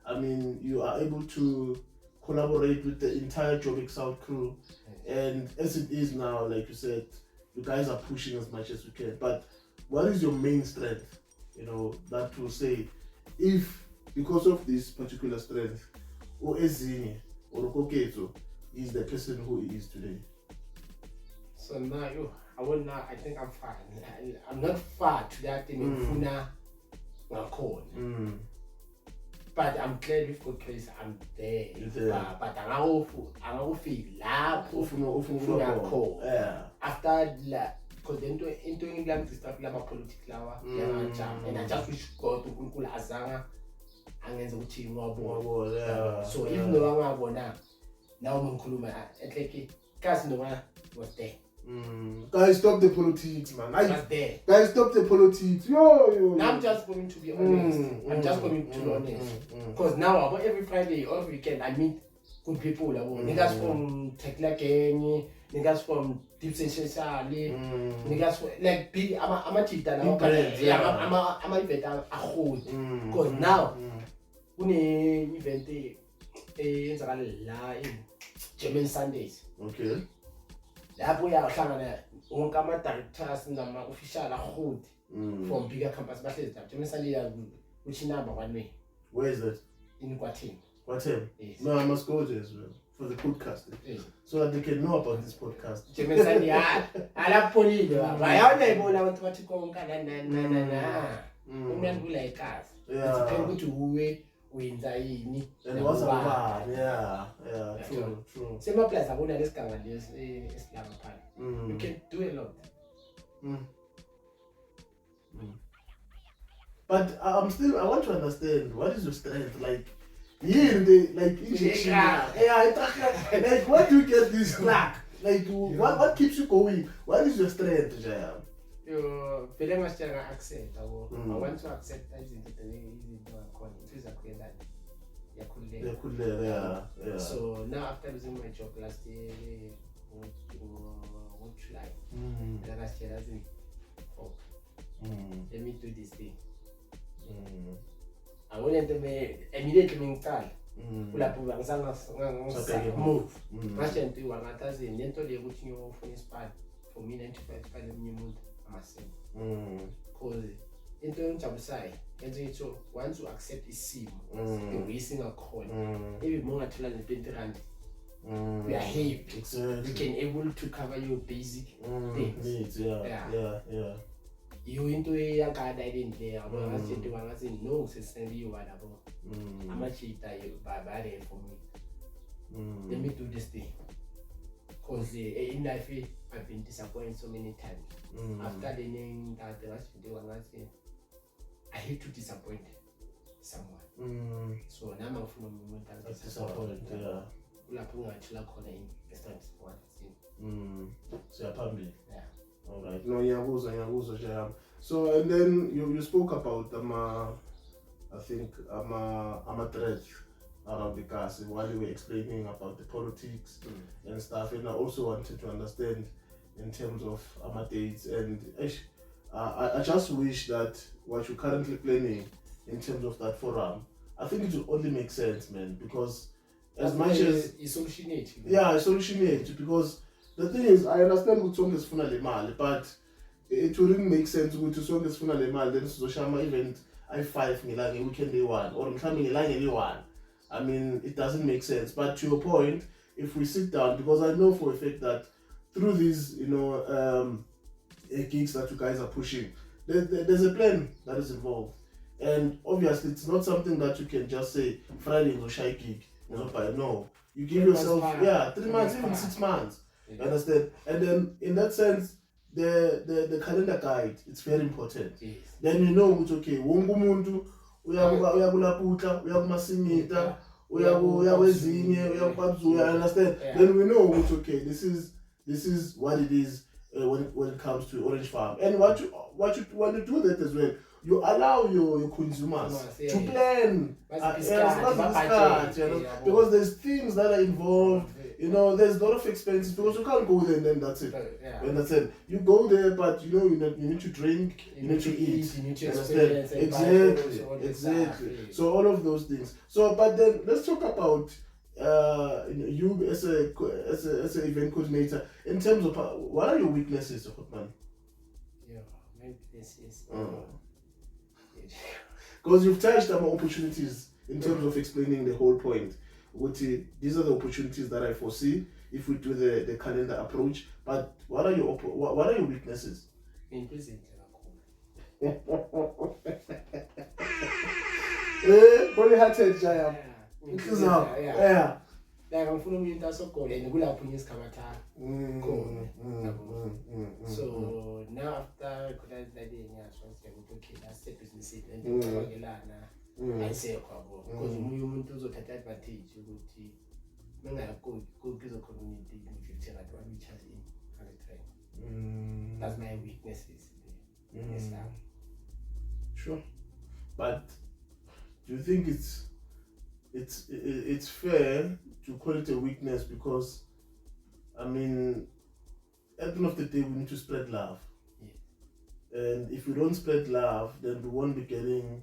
I mean, you are able to collaborate with the entire Jobbik South crew. And as it is now, like you said, you guys are pushing as much as you can. But what is your main strength? You know, that will say, if because of this particular strength, or Ezinye or Koketso is the person who he is today. So now I think I'm fine. I'm not far to that thing in Funa but I'm glad with good place I'm there. But I'm going to feel after that, because then into England to start like politics and I just wish God to Google Azanga and then the team so if no one wabona now Munkuluma at like cause no one was there. Guys, stop the politics, man. I was there. Guys, stop the politics. Yo. Now I'm just going to be honest. I'm just going to be honest. Because now, every Friday or every weekend, I meet good people. Niggas from Tekla Kenny, niggas from Deep Sensation, niggas from, like big, I'm a cheater now. I'm a event, a hold. Because now, when an event in German Sundays. Okay. Lapho uyahlangana wonke ama-directors nama-official ahold from bigger companies bahlezi lapho Jemisaliya which number 1 way. Where is that? In Kwatim. Kwatim? Yes. No, I must go there as well for the podcast. Yes. So that they can know about this podcast. Jemisaliya alapolile bayawona ibona abantu bathi konke na umntu ulayikazi. Yeah. Depend ukuthi uwe wenza yini and what's about true sema plus abona lesiganga esilanga phana you can do a lot. But I want to understand what is your strength like here like like where do you get this slack like what keeps you going, what is your strength Jaya? Vele masitshela accent yabo. I want to accept izinto akhona into zakwenza yakhuleka. So now after losing my job last year July last year let me do this thing. I went immediately ngicala kulapho ngisanga move manje nto wangathazini lento le ukuthi ngiyofuna isipani for mina 95 eminye umuntu amasimo because into engijabulisayo yenza ukuthi once you accept isimo the way singakhona maybe mongathola ne-20 rand we are happy. Exactly. We can able to cover your basic things. Needs, yeah. You into yakada idendle yabo ngathi wangathi no sesendiwa labo amachita babare for me. Let me do this thing because in life I've been disappointed so many times. After learning that I hate to disappoint someone. So now I'm from a disappointed. Lapho ungathula khona investment one thing. Siyaphambi. Yeah. All right. No, ngiyakuzwa Jayam. So and then you spoke about I think threats around the gas while you were explaining about the politics and stuff, and I also wanted to understand in terms of dates and I just wish that what you're currently planning in terms of that forum, I think it will only make sense, man, because as much as it's solutionate. Yeah, it's solutionate because the thing is I understand ukuthi sonke sifuna le mali, but it wouldn't make sense ukuthi sonke sifuna le mali then sizoshama event i5 ngelanga weekend day1 or mhlambe ngelanga eli1. I mean, it doesn't make sense. But to your point, if we sit down, because I know for a fact that through these, gigs that you guys are pushing, there's a plan that is involved. And obviously, it's not something that you can just say, Friday is a shy gig. No. You give yourself, 3 months, even 6 months. You understand? And then, in that sense, the calendar guide, it's very important. Yes. Then you know, it's okay. Wonke umuntu uyakulaputla, uyakumasimita, uyawezinye, uyakwabzuya, understand? Then we know it's okay. This is what it is when it comes to Orange Farm. And when you do that as well, you allow your consumers to plan because there's things that are involved. There's a lot of expenses because you can't go there and then that's it. And that's it. You go there, but you need to drink, you need to eat, you need to understand? Exactly. So all of those things. So, but then let's talk about you as a event coordinator in terms of what are your weaknesses, Hotman? Yeah, my weaknesses. Because you've touched on opportunities in terms of explaining the whole point. These are the opportunities that I foresee if we do the calendar approach. But what are your weaknesses? In prison, hearted, Jayam. Yeah. Like I'm following you that's so cool and we'll have punis kamata. So now after could I okay, that's the business and I say because umuntu uzothatha advantage ukuthi mengayago kuzo community in future that one which has in at the time. That's my weaknesses. Yes, sure. But do you think it's fair to call it a weakness? Because I mean, at the end of the day, we need to spread love. Yeah. And if we don't spread love, then we won't be getting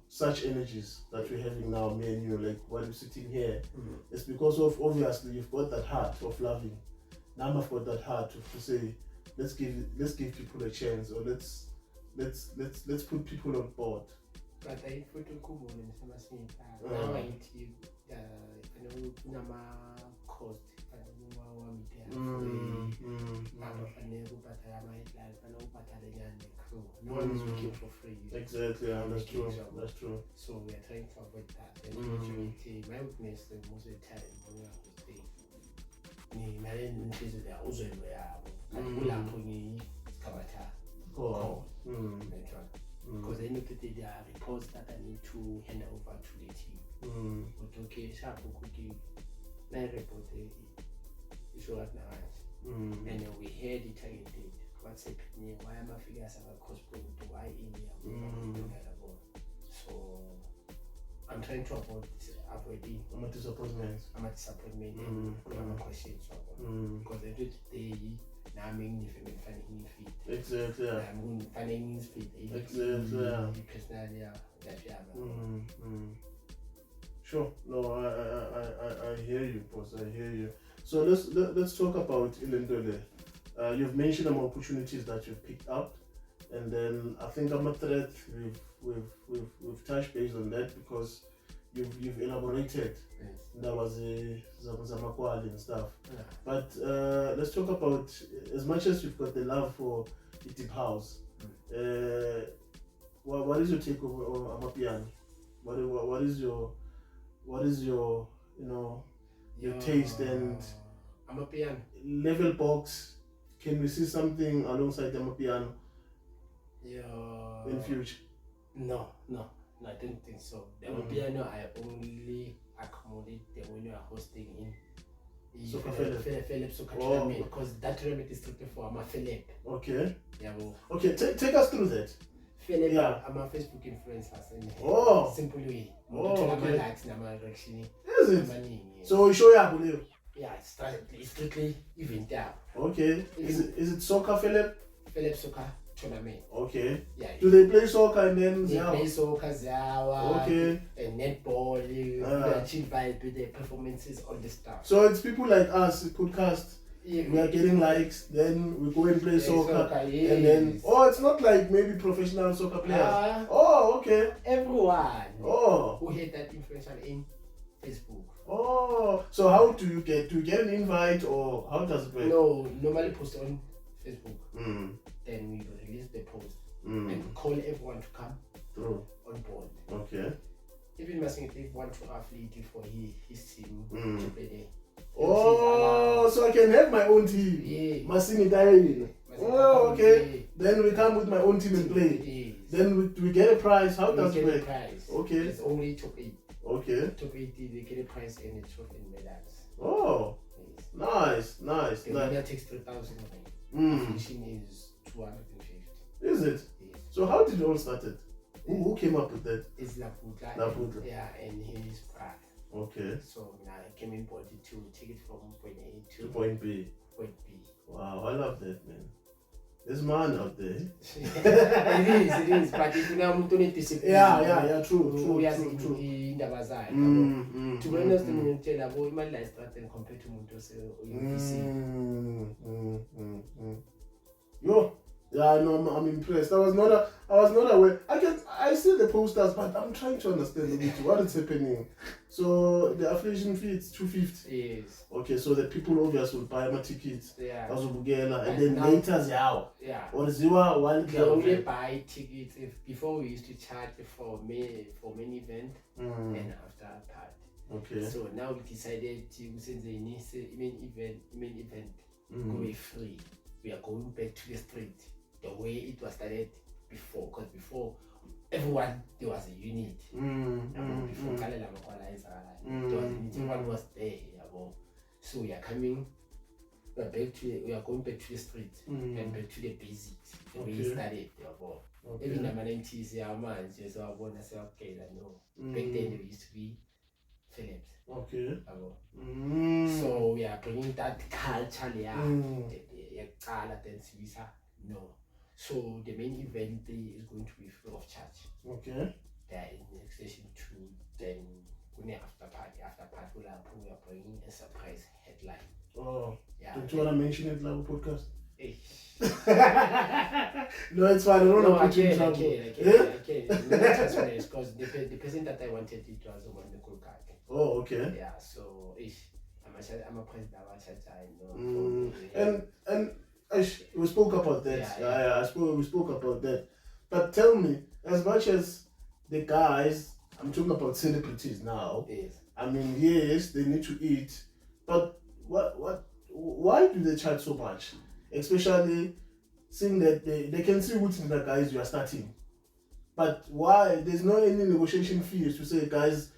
such energies that we're having now, me and you, like while we're sitting here. It's because of, obviously, you've got that heart of loving. Now I've got that heart to say, let's give people a chance, or let's put people on board. But I put a couple in some now I need cost no one is working for free. Exactly, that's true. So we are trying to avoid that. And my weakness most of the time when I was saying because I know that there are reports that I need to hand over to the team. But okay, sharp cookie, my report is what now. And we heard it again. What's happening? Why am I figuring out cost to why India? So I'm trying to avoiding. I'm a disappointment. I'm a question. Because every day now I'm finding feet. Exactly. I'm finding feet. Exactly. Personally, Sure. No, I hear you, boss. I hear you. So let's talk about Ilendole. You've mentioned some opportunities that you've picked up, and then I think I'm a threat. We've touched base on that because you've elaborated. Yes. That was a Zamakwali and stuff. Yeah. But let's talk about, as much as you've got the love for the deep house. What is your take on Amapiano? What is your your taste and Amapiano level box? Can we see something alongside the Amapiano in future? No, I don't think so. The Amapiano I only accommodate them when you are hosting in Philip Soccer tournament, because that tournament is strictly for Philip. Okay. Yeah. Okay, take us through that. Philip, yeah. I'm a Facebook influencer. Simple way. Okay. Is it? So show ya believe. Yeah, it's strictly event. Yeah. Okay. Is it soccer, Philip? Philip Soccer tournament. Okay. Yeah. Do they play soccer and then they play soccer, okay. And netball, chill vibe with the performances, all this stuff. So it's people like us, podcast. Yeah. We are getting likes, then we go and play soccer, yes. And then it's not like maybe professional soccer players. Okay. Everyone. Who hit that influential in Facebook. So how do you get an invite, or how does it work? No, normally post on Facebook. Then we will release the post and call everyone to come on board. Okay. Even Masing if want to affiliate for his team to play there. So I can have my own team. Yeah. Masing Diary. Okay. Then we come with my own team and play. Yes. Then we get a prize. How does it work? Okay. It's only top 8. Okay. Top 8, they get a prize and a trophy and medals. Nice. The winner takes 3,000. Finishing is 250. Is it? Yes. So how did it all started? Who came up with that? It's Laputla. Yeah, and his brother. Okay. So I came in body to take it from point A to point B. Wow, I love that, man. There's man out there. It is. But if you know discipline. Yeah, true. To be honest, to tell about my life and compared to Yo. Yeah, no, I'm impressed. I was not aware. I see the posters, but I'm trying to understand a bit what is happening. So the affiliation fee is 250. Yes. Okay, so the people obviously will buy my tickets. Yeah. And then later Ziao. Yeah. Or Ziwa one. They only buy tickets before we used to charge for main event and after part. Okay. So now we decided to since the main event go free. We are going back to the street the way it was started before, because before everyone there was a unit. Before Kalela Makwala is there was a unit, everyone was there. So we are going back to the street and back to the basics, the way it started. Even in the 90s, just want to say okay, back then there used to be Philips. Okay. So we are bringing that culture So the main event is going to be free of charge. Okay. There in next session 2, then when after party we are bringing a surprise headline. Don't you want to mention it like a podcast? No, it's fine. I don't want to put you in trouble. I can't. Because the person that I wanted it was the one who card. Okay. Yeah, so I'm a president. And we spoke about that. We spoke about that. But tell me, as much as the guys, I'm talking about celebrities now. Yes. I mean, yes, they need to eat, but why do they charge so much? Especially seeing that they can see which the guys you are starting. But why? There's no any negotiation fees to say, guys,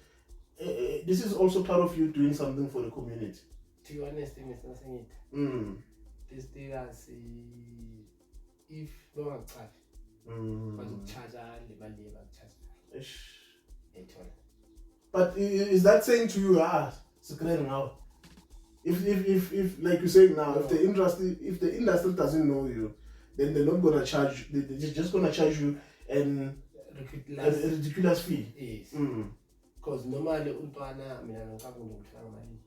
this is also part of you doing something for the community. To be honest, I'm not saying it. This thing as if no one charge, but is that saying to you, secret now? If like you're saying now, if the industry doesn't know you, then they're not gonna charge. They're just gonna charge you a ridiculous fee. Yes. Because normally untwana mina ngikakunje ngithanga mali.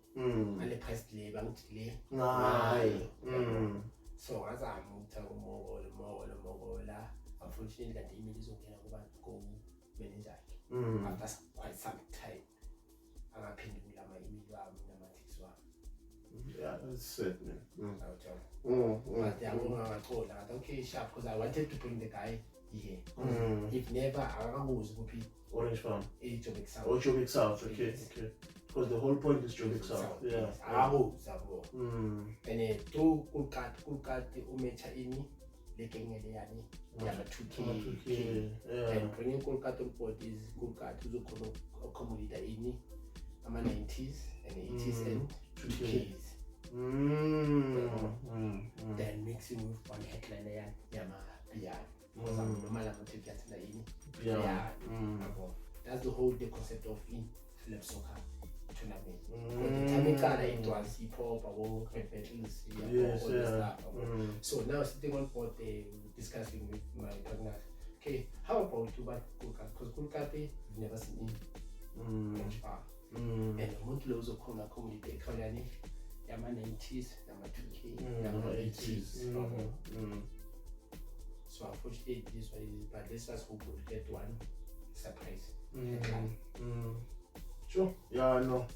Ale price le bangithi le. So as I'm talking more, unfortunately, that email is okay. I'm going to go manager. After quite some time, I'm a pending my email, I'm a text one. Yeah, that's it, man. But they are going to call that. Okay, sharp, because I wanted to bring the guy here. If never, I was Orange Farm. Joburg South. Oh, Joburg South, okay, Yes. okay. Because the whole point is Joburg South. Yeah. Yes. And to Kulkat, Umecha ini, lekeng eliani, yama 2K. And bringing Kulkat on board is Kulkat to accommodate ini, ama 90s and 80s and 2Ks. Then mixing with one headliner, yama piano. Because I'm normal, I'm take that in the yeah. That's the whole concept of in Philip soccer tournament. The time it was hip hop, all battles, all this stuff. So now sitting on board, discussing with my partner. Okay, how about you buy Kulkat? Because Kulkat, you've never seen him much far. And the monthly also come accommodate Kalani, Yama 90s, Yama 2K, Yama 80s. So unfortunately, this one is, but this was who could get one surprise. Sure. Yeah, I know.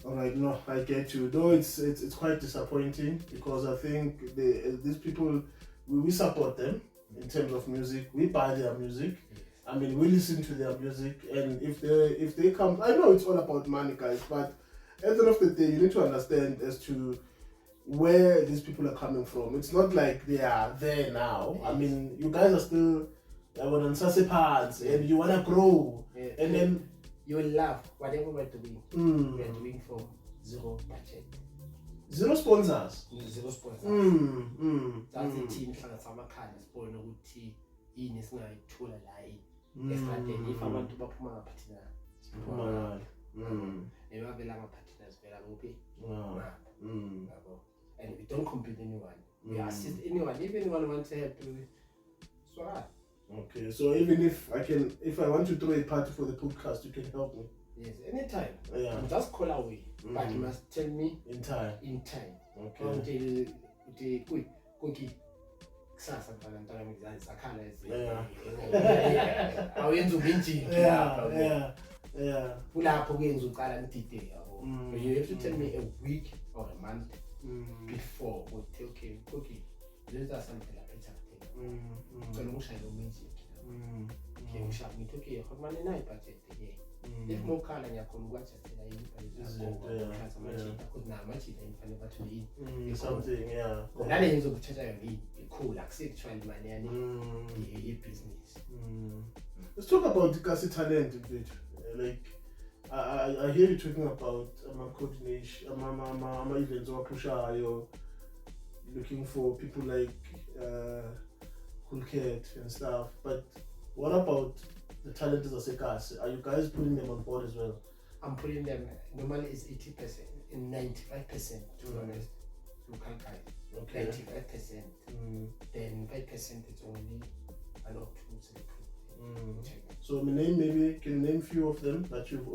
Alright, no, I get you. Though it's quite disappointing because I think these people we support them in terms of music. We buy their music. Yes. I mean, we listen to their music, and if they come, I know it's all about money, guys, but at the end of the day, you need to understand as to where these people are coming from. It's not like they are there now. Yes. I mean, you guys are still and you wanna grow, and then you will love whatever we're doing. We're doing from zero budget, zero sponsors. Zero sponsors. That's the team. Sama kind of spoil no tea. In is not tool lie. If I want to buy my partner, you have a lot of partners. And we don't compete anyone. We assist anyone. If anyone wants to help, so okay, so even if I want to throw a party for the podcast, you can help me. Yes, anytime. Yeah. Just call away, but you must tell me in time. Okay. Until the quick cookie. Kusasa mntana mzansi sakhala awenza ubinti yeah kulapho kuyenza uqala ngidide yabo. You have to tell me a week or a month before uthi okay cookie lenza something lapha eThekwini ngicela ungishayele uMagic okay ngishaya ngithi okay khona nayi budget ke if mokhala ngiyakhona ukwadjustela yini budget amachita because namachita imfanele bathu yini something nale yenzo kuthatha yona cool actually manje yani business. Let's talk about the Kasi talent a bit. Like I hear you talking about coordination, events or pushayo, looking for people like Koketso and stuff. But what about the talent as a Kasi? Are you guys putting them on board as well? I'm putting them. Normally it's 80% and 95%. To be honest, local guys. Okay. 95%. Then 5% is only allowed to celebrate. So can you name few of them that you've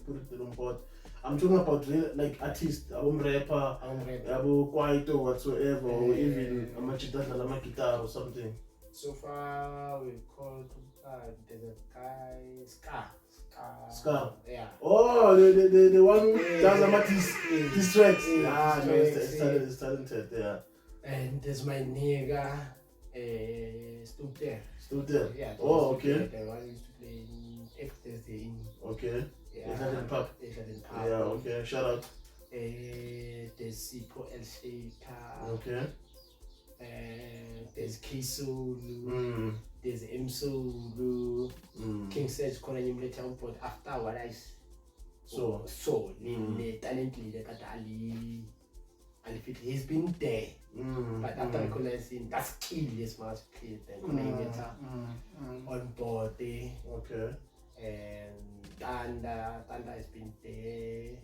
put them on board? I'm talking about like artists, rapper, kwaito whatsoever, or even a guitar or something. So far we've called there's a guy Ska. Yeah. Oh, the one who does these tracks. Yeah, no, it's talented. Yeah. And there's my nigga, stood there. Yeah. Oh, okay. The one used to play in Thursday. Okay. Yeah. Echelon Pub. Yeah. Okay. Shout out. There's Sipo El Sheita. Okay. There's Kisulu. There's Msulu. King Sedge calling him later on board after what I saw. So the talent leader Ali he's been there. But after recognizing that skill is much clear then on board there. Okay. And Tanda has been there.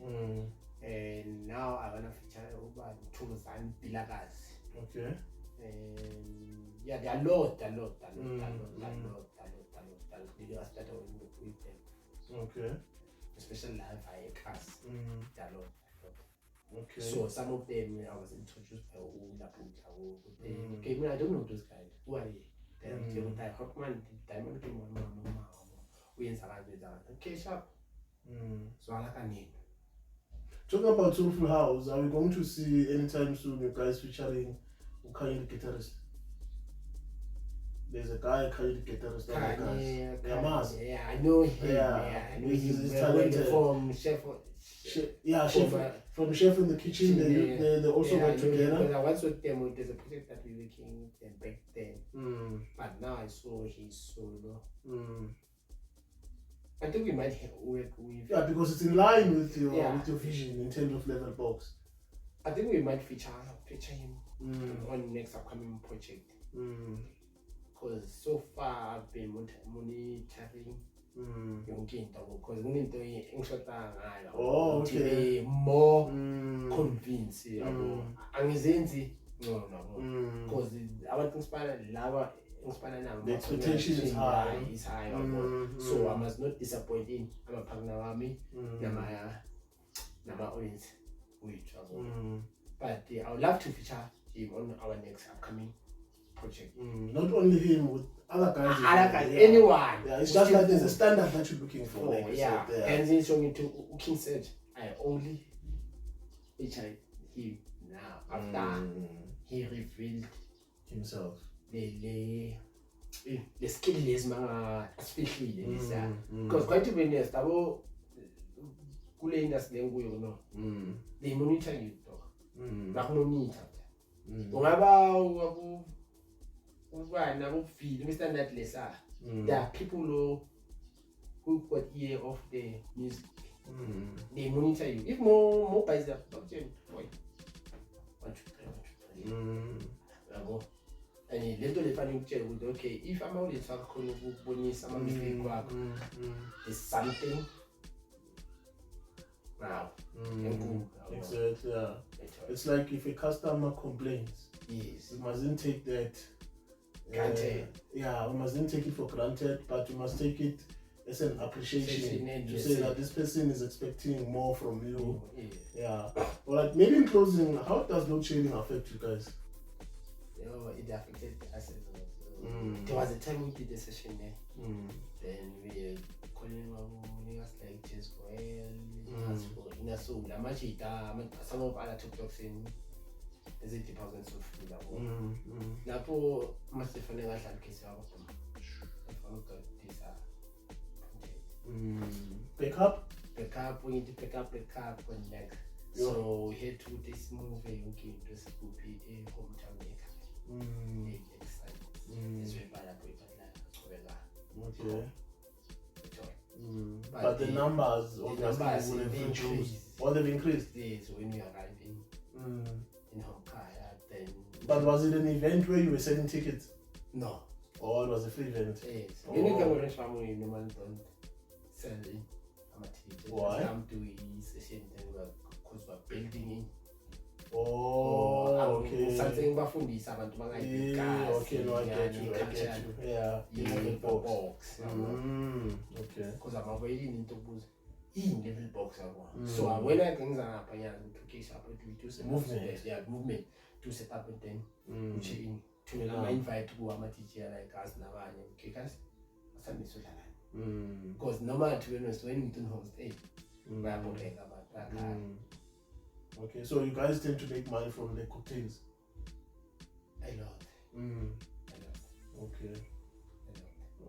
And now I wanna feature over tools and Pilagas. Okay. And yeah, there are a lot. They just started with them. Okay. Especially live high class. There are a lot. Okay. So some of them I was introduced by okay, I don't know those guys. Who are they? Diamond came on mama. We in okay, sharp. So I like a name. Talking about Soulful House, are we going to see anytime soon you guys featuring Ukanye the guitarist? There's a guy, Kanye the guitarist. Yeah, I know him. Yeah, I know him. He's talented. From Chef. From Chef in the Kitchen. They also work together. Because I once with them, there's a project that we were working back then. But now I saw his solo. I think we might work with. Yeah, because it's in line with your vision in terms of level box. I think we might feature him on next upcoming project. Because so far I've been monitoring yonke into because into engishota ngayo to be more convinced angizenzi no because abantu inspire laba inspire now the expectation is high. So I must not disappoint in amaphakna wami nama audience wethu but I would love to feature him on our next upcoming project. Not only him, with other guys. Anyone. Yeah, it's just like there's a standard that you're looking for. And then showing to King said, I only featured him now after he revealed himself. The skill is especially because quite to be honest, they monitor you dog. No need there are people who got ear of the music. They monitor you. If more buys that, boy. 1, 2, 3, 1, 2, 3. And little the funny picture would okay. If I'm only talking about there's something. Wow. Exactly. Yeah. It's like if a customer complains, yes, you mustn't take that granted. Yeah, we mustn't take it for granted, but you must take it as an appreciation to say that this person is expecting more from you. Yeah. But maybe in closing, how does load shedding affect you guys? It affected us as well. There was a time we did a session there. Then we were calling niggas like Chess some of other TikToks in is it deposits of food. Napo must have never had case of Pick up, we need to pick up connect. So we had to this movie to Scoopy a hometown maker. Okay. But the numbers obviously will have increased. Or they've increased? Yes, when we arrived in Hokkaya, then. But was it an event where you were selling tickets? No. Or it was a free event? Yes. When you come to family, you normally don't sell tickets. Why? Come to a session because we're building in. Okay. Something bafundisa abantu bangayibhekazi. Okay, no, I get you. Yeah. Level box. Okay. Because I'm avoiding into booze. In level box. So when I things are happening, to case up to movement. Yeah, movement to set up and then in to invite to a teacher like us now and kickers. Because no matter to be honest, when we don't host we're about that. Okay, so you guys tend to make money from the cocktails? A lot. Okay.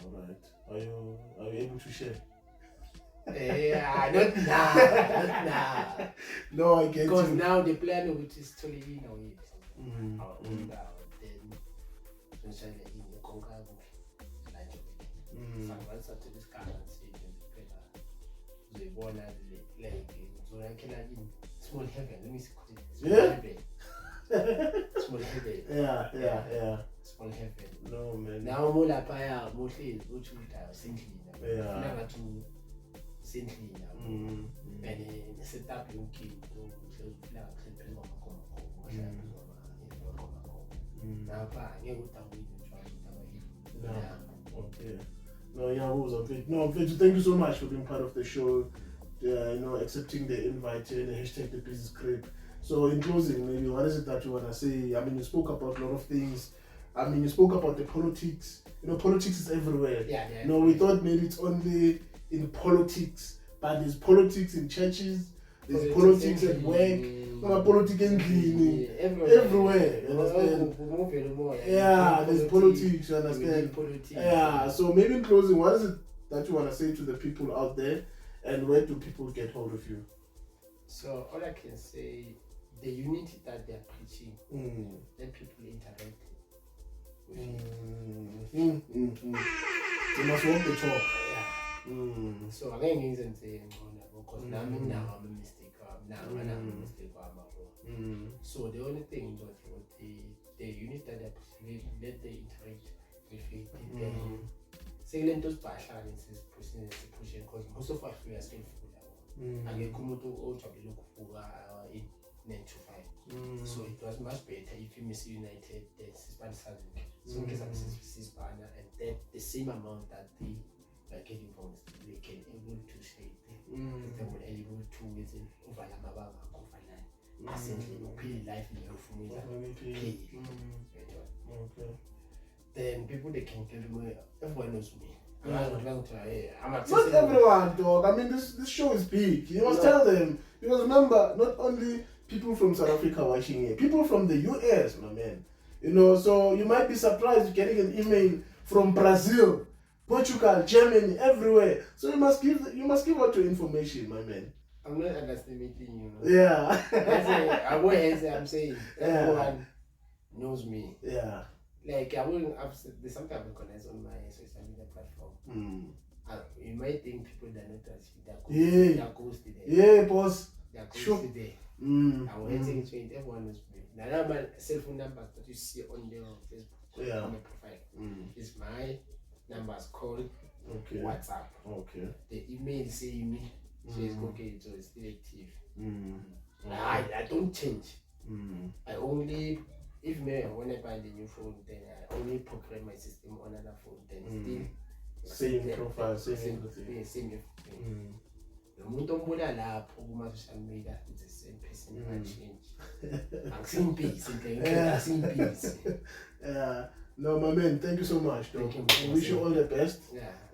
Alright. Are you able to share? Yeah, not now. No, I get you. Because now the plan which is totally in our then essentially in the Congo once to this kind of stage and they born as like so I can imagine small heaven. Let me see. Small heaven. Small heaven. Yeah. Small heaven. No man. Now more like mostly which we are simply yeah. Never to simply and set up your kid to flag okay. No, yeah, no, thank you so much for being part of the show. Accepting the invite and the hashtag the business script. So in closing, maybe what is it that you want to say? I mean, you spoke about a lot of things. I mean, you spoke about the politics. You know, politics is everywhere. Yeah. You know, we thought maybe it's only in politics, but there's politics in churches, there's politics at work, politics in everywhere. You understand? Yeah, there's politics, you understand? Yeah, so maybe in closing, what is it that you want to say to the people out there, and where do people get hold of you? So all I can say, the unity that they're preaching, let people interact with it. You must walk the talk. Yeah. So again, reason saying because now I'm a mistake. Now I'm a mistake. So the only thing that the unit that they're pushing, let they interact with it. Second, those partial is pushing because most of us we are still full. Angekho umuntu ojabulile ukuvuka in 9 to 5. So it was much better if you miss United than Sispan so in case of Sispan and then the same amount that they are getting from they can able to share they were able to within over amabanga akufanayo asendle nokuphila life neyofumula pay. Okay. Then people they can tell me everyone knows me. Not everyone, dog. I mean, this show is big. You must tell them. Because remember, not only people from South Africa watching it, people from the US, my man. You know, so you might be surprised getting an email from Brazil, Portugal, Germany, everywhere. So you must give out your information, my man. I'm not underestimating you. Yeah. I'm saying everyone knows me. Yeah. Like there's something I've connected on my social media platform. You might think people that not touching they're ghosted there. Yeah, boss. They're ghosted there. I'm saying everyone knows me. Now my cell phone numbers that you see on your Facebook on my profile is my numbers called WhatsApp. Okay. The email say me says Koketso is still active. I don't change. I only when I buy the new phone, then I only program my system on another phone. Then still same profile, same everything. The muntu ombola lapho kuma social media it's the same person change. Yeah. No, my man, thank you so much. I wish you all the best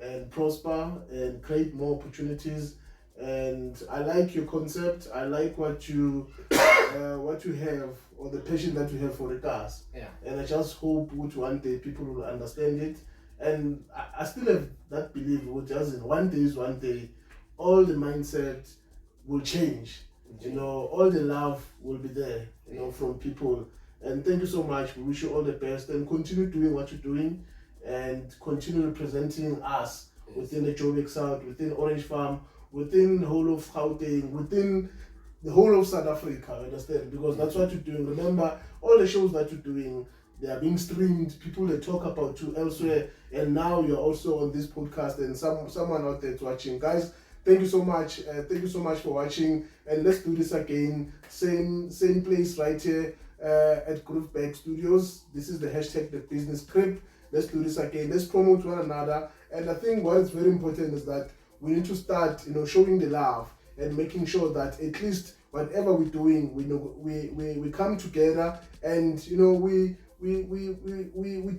and prosper and create more opportunities. And I like your concept. I like what you have, or the passion that you have for the cars. Yeah. And I just hope which one day people will understand it. And I still have that belief, which as in one day, all the mindset will change. You know, all the love will be there, you know, from people. And thank you so much. We wish you all the best and continue doing what you're doing and continue representing us within the Joburg South, within Orange Farm, within the whole of Gauteng, within the whole of South Africa, understand? Because that's what you're doing. Remember, all the shows that you're doing, they are being streamed, people they talk about you elsewhere, and now you're also on this podcast and someone out there is watching. Guys, thank you so much. Thank you so much for watching, and let's do this again. Same place right here at Groovebag Studios. This is the hashtag The Business Crib. Let's do this again. Let's promote one another. And I think what is very important is that we need to start, you know, showing the love and making sure that at least whatever we're doing, we come together and, you know, we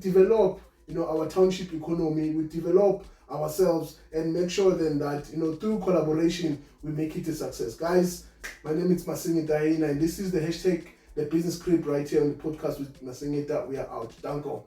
develop, you know, our township economy, we develop ourselves and make sure then that, you know, through collaboration, we make it a success. Guys, my name is Masingita and this is the hashtag The Business Crib right here on the podcast with Masingita. We are out. Danko.